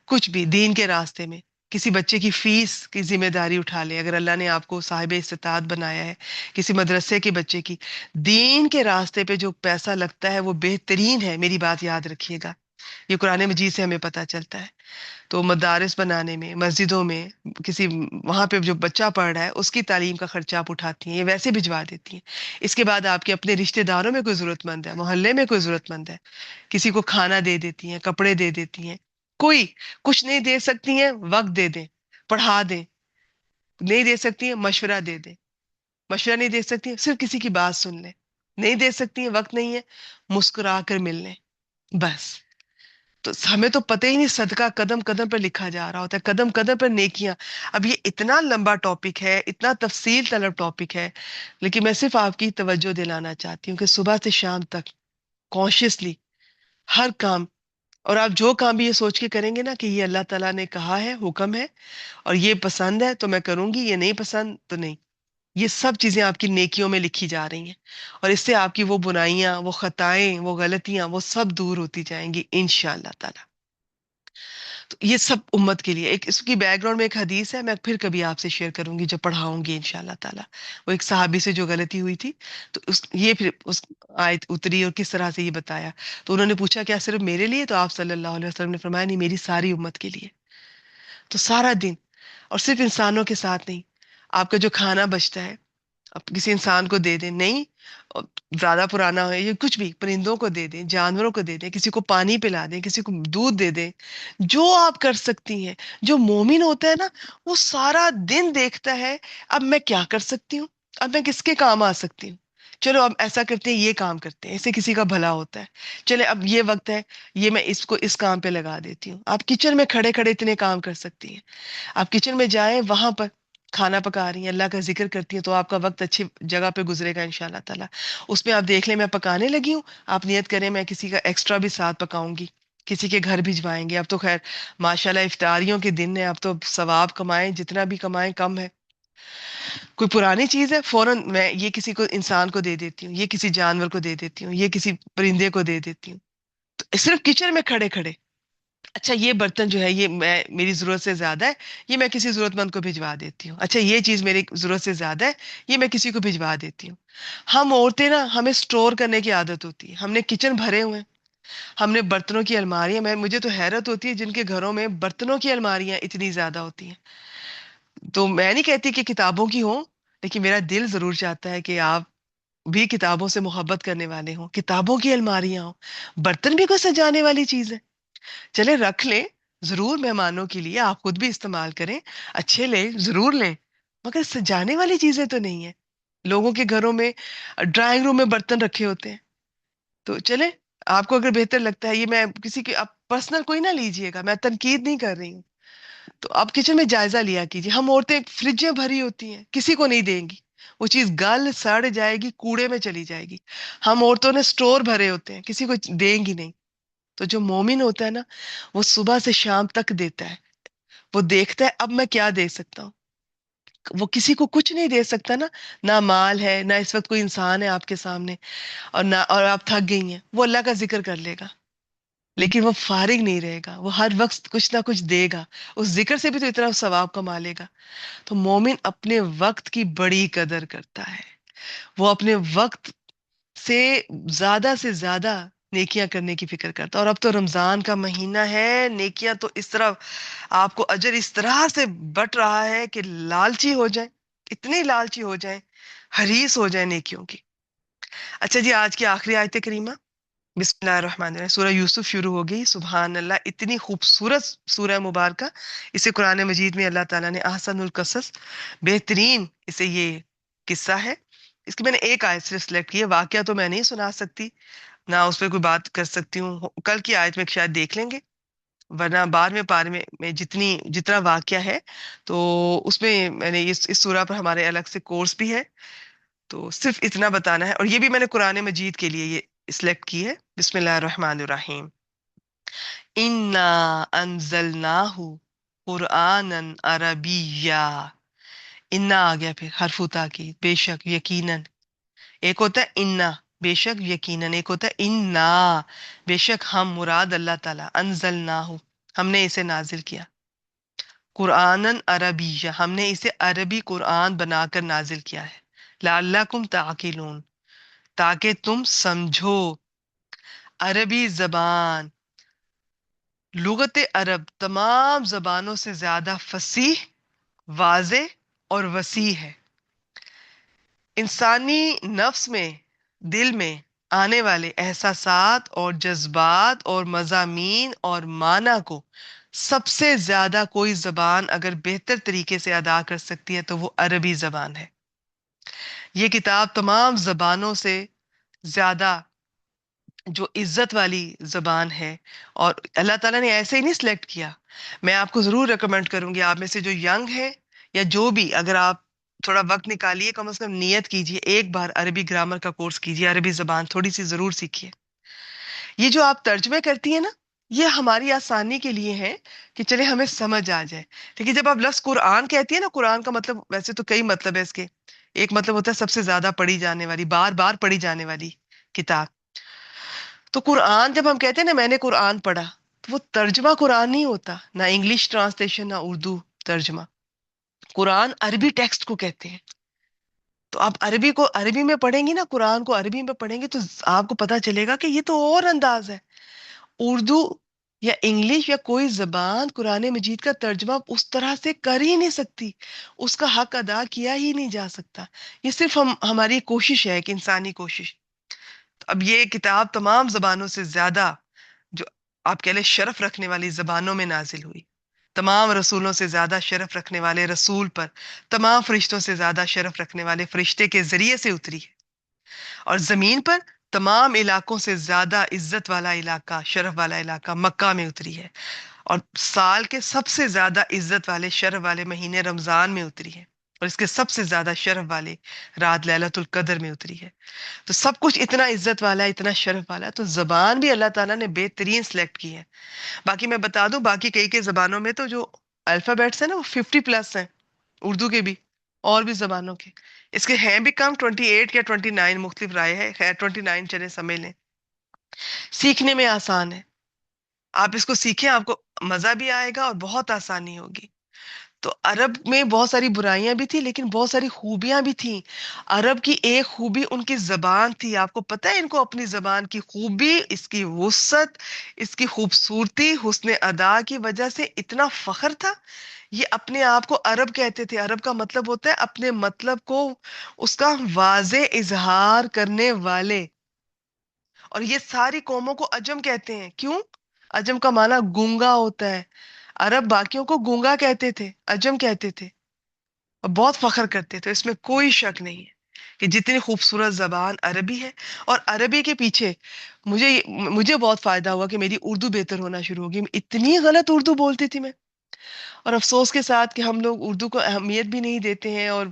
کچھ بھی دین کے راستے میں. کسی بچے کی فیس کی ذمہ داری اٹھا لیں اگر اللہ نے آپ کو صاحب استطاعت بنایا ہے. کسی مدرسے کے بچے کی. دین کے راستے پہ جو پیسہ لگتا ہے وہ بہترین ہے. میری بات یاد رکھیے گا، یہ قرآن مجید سے ہمیں پتہ چلتا ہے. تو مدارس بنانے میں، مسجدوں میں، کسی وہاں پہ جو بچہ پڑھ رہا ہے اس کی تعلیم کا خرچہ آپ اٹھاتی ہیں، یہ ویسے بھجوا دیتی ہیں. اس کے بعد آپ کے اپنے رشتہ داروں میں کوئی ضرورت مند ہے، محلے میں کوئی ضرورت مند ہے، کسی کو کھانا دے دیتی ہیں، کپڑے دے دیتی ہیں. کوئی کچھ نہیں دے سکتی ہیں وقت دے دیں، پڑھا دیں. نہیں دے سکتی ہیں مشورہ دے دیں. مشورہ نہیں دے سکتی ہیں صرف کسی کی بات سن لیں. نہیں دے سکتی ہیں وقت نہیں ہے، مسکرا کر مل لیں بس. تو ہمیں تو پتہ ہی نہیں، صدقہ قدم قدم پر لکھا جا رہا ہوتا ہے، قدم قدم پر نیکیاں. اب یہ اتنا لمبا ٹاپک ہے، اتنا تفصیل طلب ٹاپک ہے، لیکن میں صرف آپ کی توجہ دلانا چاہتی ہوں کہ صبح سے شام تک کانشیسلی ہر کام، اور آپ جو کام بھی یہ سوچ کے کریں گے نا کہ یہ اللہ تعالیٰ نے کہا ہے، حکم ہے، اور یہ پسند ہے تو میں کروں گی، یہ نہیں پسند تو نہیں. یہ سب چیزیں آپ کی نیکیوں میں لکھی جا رہی ہیں، اور اس سے آپ کی وہ برائیاں، وہ خطائیں، وہ غلطیاں، وہ سب دور ہوتی جائیں گی انشاءاللہ تعالیٰ. تو یہ سب امت کے لیے. ایک اس کی بیک گراؤنڈ میں ایک حدیث ہے، میں پھر کبھی آپ سے شیئر کروں گی جب پڑھاؤں گی انشاءاللہ تعالیٰ. وہ ایک صحابی سے جو غلطی ہوئی تھی، تو یہ پھر اس آیت اتری اور کس طرح سے یہ بتایا. تو انہوں نے پوچھا کیا صرف میرے لیے؟ تو آپ صلی اللہ علیہ وسلم نے فرمایا نہیں، میری ساری امت کے لیے. تو سارا دن، اور صرف انسانوں کے ساتھ نہیں، آپ کا جو کھانا بچتا ہے آپ کسی انسان کو دے دیں. نہیں زیادہ پرانا ہے یا کچھ بھی، پرندوں کو دے دیں، جانوروں کو دے دیں، کسی کو پانی پلا دیں، کسی کو دودھ دے دیں. جو آپ کر سکتی ہیں. جو مومن ہوتا ہے نا، وہ سارا دن دیکھتا ہے اب میں کیا کر سکتی ہوں، اب میں کس کے کام آ سکتی ہوں. چلو اب ایسا کرتے ہیں، یہ کام کرتے ہیں، اس سے کسی کا بھلا ہوتا ہے. چلے اب یہ وقت ہے، یہ میں اس کو اس کام پہ لگا دیتی ہوں. آپ کچن میں کھڑے کھڑے اتنے کام کر سکتی ہیں. آپ کچن میں جائیں، وہاں پر کھانا پکا رہی ہیں، اللہ کا ذکر کرتی ہیں، تو آپ کا وقت اچھی جگہ پہ گزرے گا انشاءاللہ تعالیٰ. اس میں آپ دیکھ لیں میں پکانے لگی ہوں، آپ نیت کریں میں کسی کا ایکسٹرا بھی ساتھ پکاؤں گی، کسی کے گھر بھجوائیں گے. اب تو خیر ماشاءاللہ افطاریوں کے دن ہیں، اب تو ثواب کمائیں جتنا بھی کمائیں کم ہے. کوئی پرانی چیز ہے فوراً میں یہ کسی کو انسان کو دے دیتی ہوں، یہ کسی جانور کو دے دیتی ہوں، یہ کسی پرندے کو دے دیتی ہوں. تو صرف کچن میں کھڑے کھڑے، اچھا یہ برتن جو ہے یہ میری ضرورت سے زیادہ ہے، یہ میں کسی ضرورت مند کو بھجوا دیتی ہوں. اچھا یہ چیز میری ضرورت سے زیادہ ہے، یہ میں کسی کو بھجوا دیتی ہوں. ہم عورتیں نا، ہمیں سٹور کرنے کی عادت ہوتی ہے. ہم نے کچن بھرے ہوئے ہیں، ہم نے برتنوں کی الماریاں. مجھے تو حیرت ہوتی ہے جن کے گھروں میں برتنوں کی الماریاں اتنی زیادہ ہوتی ہیں. تو میں نہیں کہتی کہ کتابوں کی ہوں، لیکن میرا دل ضرور چاہتا ہے کہ آپ بھی کتابوں سے محبت کرنے والے ہوں، کتابوں کی الماریاں ہوں۔ برتن بھی کوئی سجانے والی چیز ہے، چلے رکھ لیں، ضرور مہمانوں کے لیے آپ خود بھی استعمال کریں، اچھے لیں ضرور لیں، مگر سجانے والی چیزیں تو نہیں ہیں۔ لوگوں کے گھروں میں ڈرائنگ روم میں برتن رکھے ہوتے ہیں، تو چلے آپ کو اگر بہتر لگتا ہے، یہ میں کسی کی آپ پرسنل کوئی نہ لیجئے گا، میں تنقید نہیں کر رہی ہوں، تو آپ کچن میں جائزہ لیا کیجیے۔ ہم عورتیں فریجیں بھری ہوتی ہیں، کسی کو نہیں دیں گی، وہ چیز گل سڑ جائے گی، کوڑے میں چلی جائے گی۔ ہم عورتوں نے سٹور بھرے ہوتے ہیں، کسی کو دیں گی نہیں۔ تو جو مومن ہوتا ہے نا، وہ صبح سے شام تک دیتا ہے، وہ دیکھتا ہے اب میں کیا دے سکتا ہوں۔ وہ کسی کو کچھ نہیں دے سکتا نا، نہ مال ہے، نہ اس وقت کوئی انسان ہے آپ کے سامنے، اور نہ اور آپ تھک گئی ہیں، وہ اللہ کا ذکر کر لے گا، لیکن وہ فارغ نہیں رہے گا، وہ ہر وقت کچھ نہ کچھ دے گا، اس ذکر سے بھی تو اتنا ثواب کما لے گا۔ تو مومن اپنے وقت کی بڑی قدر کرتا ہے، وہ اپنے وقت سے زیادہ نیکیاں کرنے کی فکر کرتا ہے۔ اور اب تو رمضان کا مہینہ ہے، نیکیاں تو اس طرح آپ کو اجر اس طرح سے بٹ رہا ہے کہ لالچی ہو جائیں، اتنے لالچی ہو جائیں، حریص ہو جائیں نیکیوں کی۔ اچھا جی، آج کی آخری آیت کریمہ، بسم اللہ الرحمن الرحیم، سورہ یوسف شروع ہو گئی۔ سبحان اللہ، اتنی خوبصورت سورہ مبارکہ، اسے قرآن مجید میں اللہ تعالیٰ نے احسن القصص، بہترین اسے یہ قصہ ہے۔ اس کی میں نے ایک آیت صرف سلیکٹ کی ہے، واقعہ تو میں نہیں سنا سکتی، نہ اس پہ کوئی بات کر سکتی ہوں، کل کی آیت میں شاید دیکھ لیں گے، ورنہ بعد میں پارے میں جتنا واقعہ ہے تو اس میں میں نے اس سورہ پر ہمارے الگ سے کورس بھی ہے، تو صرف اتنا بتانا ہے، اور یہ بھی میں نے قرآن مجید کے لیے یہ سلیکٹ کی ہے۔ بسم اللہ الرحمن الرحیم، انا انزلناہ قرآنا عربیا، انا آ گیا پھر حرف تاکید، بے شک، یقیناً، ایک ہوتا ہے انا، بے شک یقیناً، ایک ہوتا ہے انا، بے شک ہم، مراد اللہ تعالیٰ، انزلناہ، ہم نے اسے نازل کیا، قرآناً عربیہ، ہم نے اسے عربی قرآن بنا کر نازل کیا ہے، لعلکم تعقلون، تاکہ تم سمجھو۔ عربی زبان، لغت عرب تمام زبانوں سے زیادہ فصیح، واضح اور وسیع ہے۔ انسانی نفس میں، دل میں آنے والے احساسات اور جذبات اور مضامین اور معنی کو سب سے زیادہ کوئی زبان اگر بہتر طریقے سے ادا کر سکتی ہے تو وہ عربی زبان ہے۔ یہ کتاب تمام زبانوں سے زیادہ جو عزت والی زبان ہے، اور اللہ تعالیٰ نے ایسے ہی نہیں سلیکٹ کیا۔ میں آپ کو ضرور ریکمینڈ کروں گی، آپ میں سے جو ینگ ہے یا جو بھی، اگر آپ تھوڑا وقت نکالیے، کم از کم نیت کیجیے، ایک بار عربی گرامر کا کورس کیجیے، عربی زبان تھوڑی سی ضرور سیکھیے۔ یہ جو آپ ترجمے کرتی ہیں نا، یہ ہماری آسانی کے لیے ہے کہ چلے ہمیں سمجھ آ جائے، لیکن جب آپ لفظ قرآن کہتی ہیں نا، قرآن کا مطلب ویسے تو کئی مطلب ہے اس کے، ایک مطلب ہوتا ہے سب سے زیادہ پڑھی جانے والی، بار بار پڑھی جانے والی کتاب۔ تو قرآن جب ہم کہتے ہیں نا میں نے قرآن پڑھا، تو وہ ترجمہ قرآن نہیں ہوتا، نہ انگلش ٹرانسلیشن، نہ اردو ترجمہ۔ قرآن عربی ٹیکسٹ کو کہتے ہیں۔ تو آپ عربی کو عربی میں پڑھیں گی نا، قرآن کو عربی میں پڑھیں گے تو آپ کو پتا چلے گا کہ یہ تو اور انداز ہے۔ اردو یا انگلش یا کوئی زبان قرآن مجید کا ترجمہ اس طرح سے کر ہی نہیں سکتی، اس کا حق ادا کیا ہی نہیں جا سکتا۔ یہ صرف ہماری کوشش ہے، ایک انسانی کوشش۔ اب یہ کتاب تمام زبانوں سے زیادہ، جو آپ کہہ لیں شرف رکھنے والی زبانوں میں نازل ہوئی، تمام رسولوں سے زیادہ شرف رکھنے والے رسول پر، تمام فرشتوں سے زیادہ شرف رکھنے والے فرشتے کے ذریعے سے اتری ہے، اور زمین پر تمام علاقوں سے زیادہ عزت والا علاقہ، شرف والا علاقہ مکہ میں اتری ہے، اور سال کے سب سے زیادہ عزت والے شرف والے مہینے رمضان میں اتری ہے، اور اس کے سب سے زیادہ شرف والے رات لیلۃ القدر میں اتری ہے۔ تو سب کچھ اتنا عزت والا ہے، اتنا شرف والا ہے، تو زبان بھی اللہ تعالیٰ نے بہترین سلیکٹ کی ہے۔ باقی میں بتا دوں، باقی کئی زبانوں میں تو جو الفابیٹس ہیں نا وہ 50+ ہیں، اردو کے بھی اور بھی زبانوں کے، اس کے ہیں بھی کم، 28 یا 29 مختلف رائے ہے، خیر 29 چلے سمجھ لیں۔ سیکھنے میں آسان ہے، آپ اس کو سیکھیں، آپ کو مزہ بھی آئے گا اور بہت آسانی ہوگی۔ تو عرب میں بہت ساری برائیاں بھی تھی لیکن بہت ساری خوبیاں بھی تھیں. عرب کی ایک خوبی ان کی زبان تھی. آپ کو پتہ ہے ان کو اپنی زبان کی خوبی، اس کی وسعت، اس کی خوبصورتی، حسن ادا کی وجہ سے اتنا فخر تھا. یہ اپنے آپ کو عرب کہتے تھے. عرب کا مطلب ہوتا ہے اپنے مطلب کو، اس کا واضح اظہار کرنے والے. اور یہ ساری قوموں کو عجم کہتے ہیں. کیوں؟ عجم کا معنی گونگا ہوتا ہے. عرب باقیوں کو گونگا کہتے تھے، عجم کہتے تھے، اور بہت فخر کرتے تھے. اس میں کوئی شک نہیں ہے کہ جتنی خوبصورت زبان عربی ہے. اور عربی کے پیچھے مجھے مجھے بہت فائدہ ہوا کہ میری اردو بہتر ہونا شروع ہوگی. اتنی غلط اردو بولتی تھی میں، اور افسوس کے ساتھ کہ ہم لوگ اردو کو اہمیت بھی نہیں دیتے ہیں اور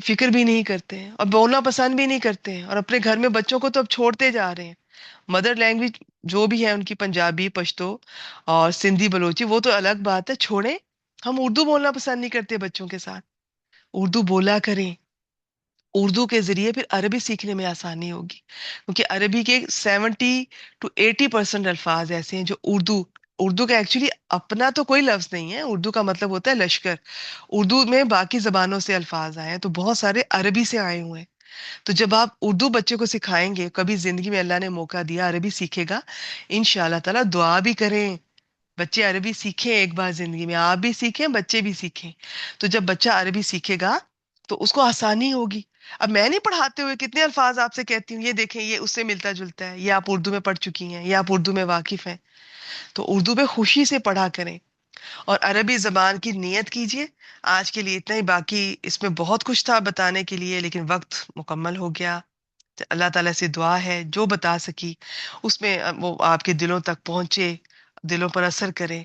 فکر بھی نہیں کرتے ہیں اور بولنا پسند بھی نہیں کرتے ہیں. اور اپنے گھر میں بچوں کو تو اب چھوڑتے جا رہے ہیں. مدر لینگویج جو بھی ہے ان کی پنجابی، پشتو اور سندھی بلوچی، وہ تو الگ بات ہے، چھوڑیں. ہم اردو بولنا پسند نہیں کرتے بچوں کے ساتھ. اردو بولا کریں. اردو کے ذریعے پھر عربی سیکھنے میں آسانی ہوگی، کیونکہ عربی کے 70 to 80% الفاظ ایسے ہیں جو اردو کا ایکچولی اپنا تو کوئی لفظ نہیں ہے. اردو کا مطلب ہوتا ہے لشکر. اردو میں باقی زبانوں سے الفاظ آئے ہیں تو بہت سارے عربی سے آئے ہوئے ہیں. تو جب آپ اردو بچے کو سکھائیں گے، کبھی زندگی میں اللہ نے موقع دیا عربی سیکھے گا، ان شاء اللہ تعالیٰ دعا بھی کریں بچے عربی سیکھیں. ایک بار زندگی میں آپ بھی سیکھیں، بچے بھی سیکھیں. تو جب بچہ عربی سیکھے گا تو اس کو آسانی ہوگی. اب میں نہیں پڑھاتے ہوئے کتنے الفاظ آپ سے کہتی ہوں، یہ دیکھیں یہ اس سے ملتا جلتا ہے، یہ آپ اردو میں پڑھ چکی ہیں، یہ آپ اردو میں واقف ہیں. تو اردو میں خوشی سے پڑھا کریں اور عربی زبان کی نیت کیجیے. آج کے لیے اتنا ہی. باقی اس میں بہت کچھ تھا بتانے کے لیے لیکن وقت مکمل ہو گیا. تو اللہ تعالیٰ سے دعا ہے جو بتا سکی اس میں وہ آپ کے دلوں تک پہنچے، دلوں پر اثر کرے،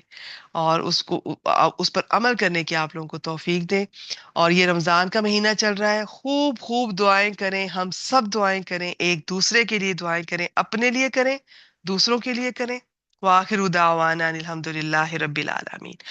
اور اس پر عمل کرنے کی آپ لوگوں کو توفیق دے. اور یہ رمضان کا مہینہ چل رہا ہے، خوب خوب دعائیں کریں. ہم سب دعائیں کریں، ایک دوسرے کے لیے دعائیں کریں، اپنے لیے کریں، دوسروں کے لیے کریں. وآخر دعوانا ان الحمد للہ رب العالمین.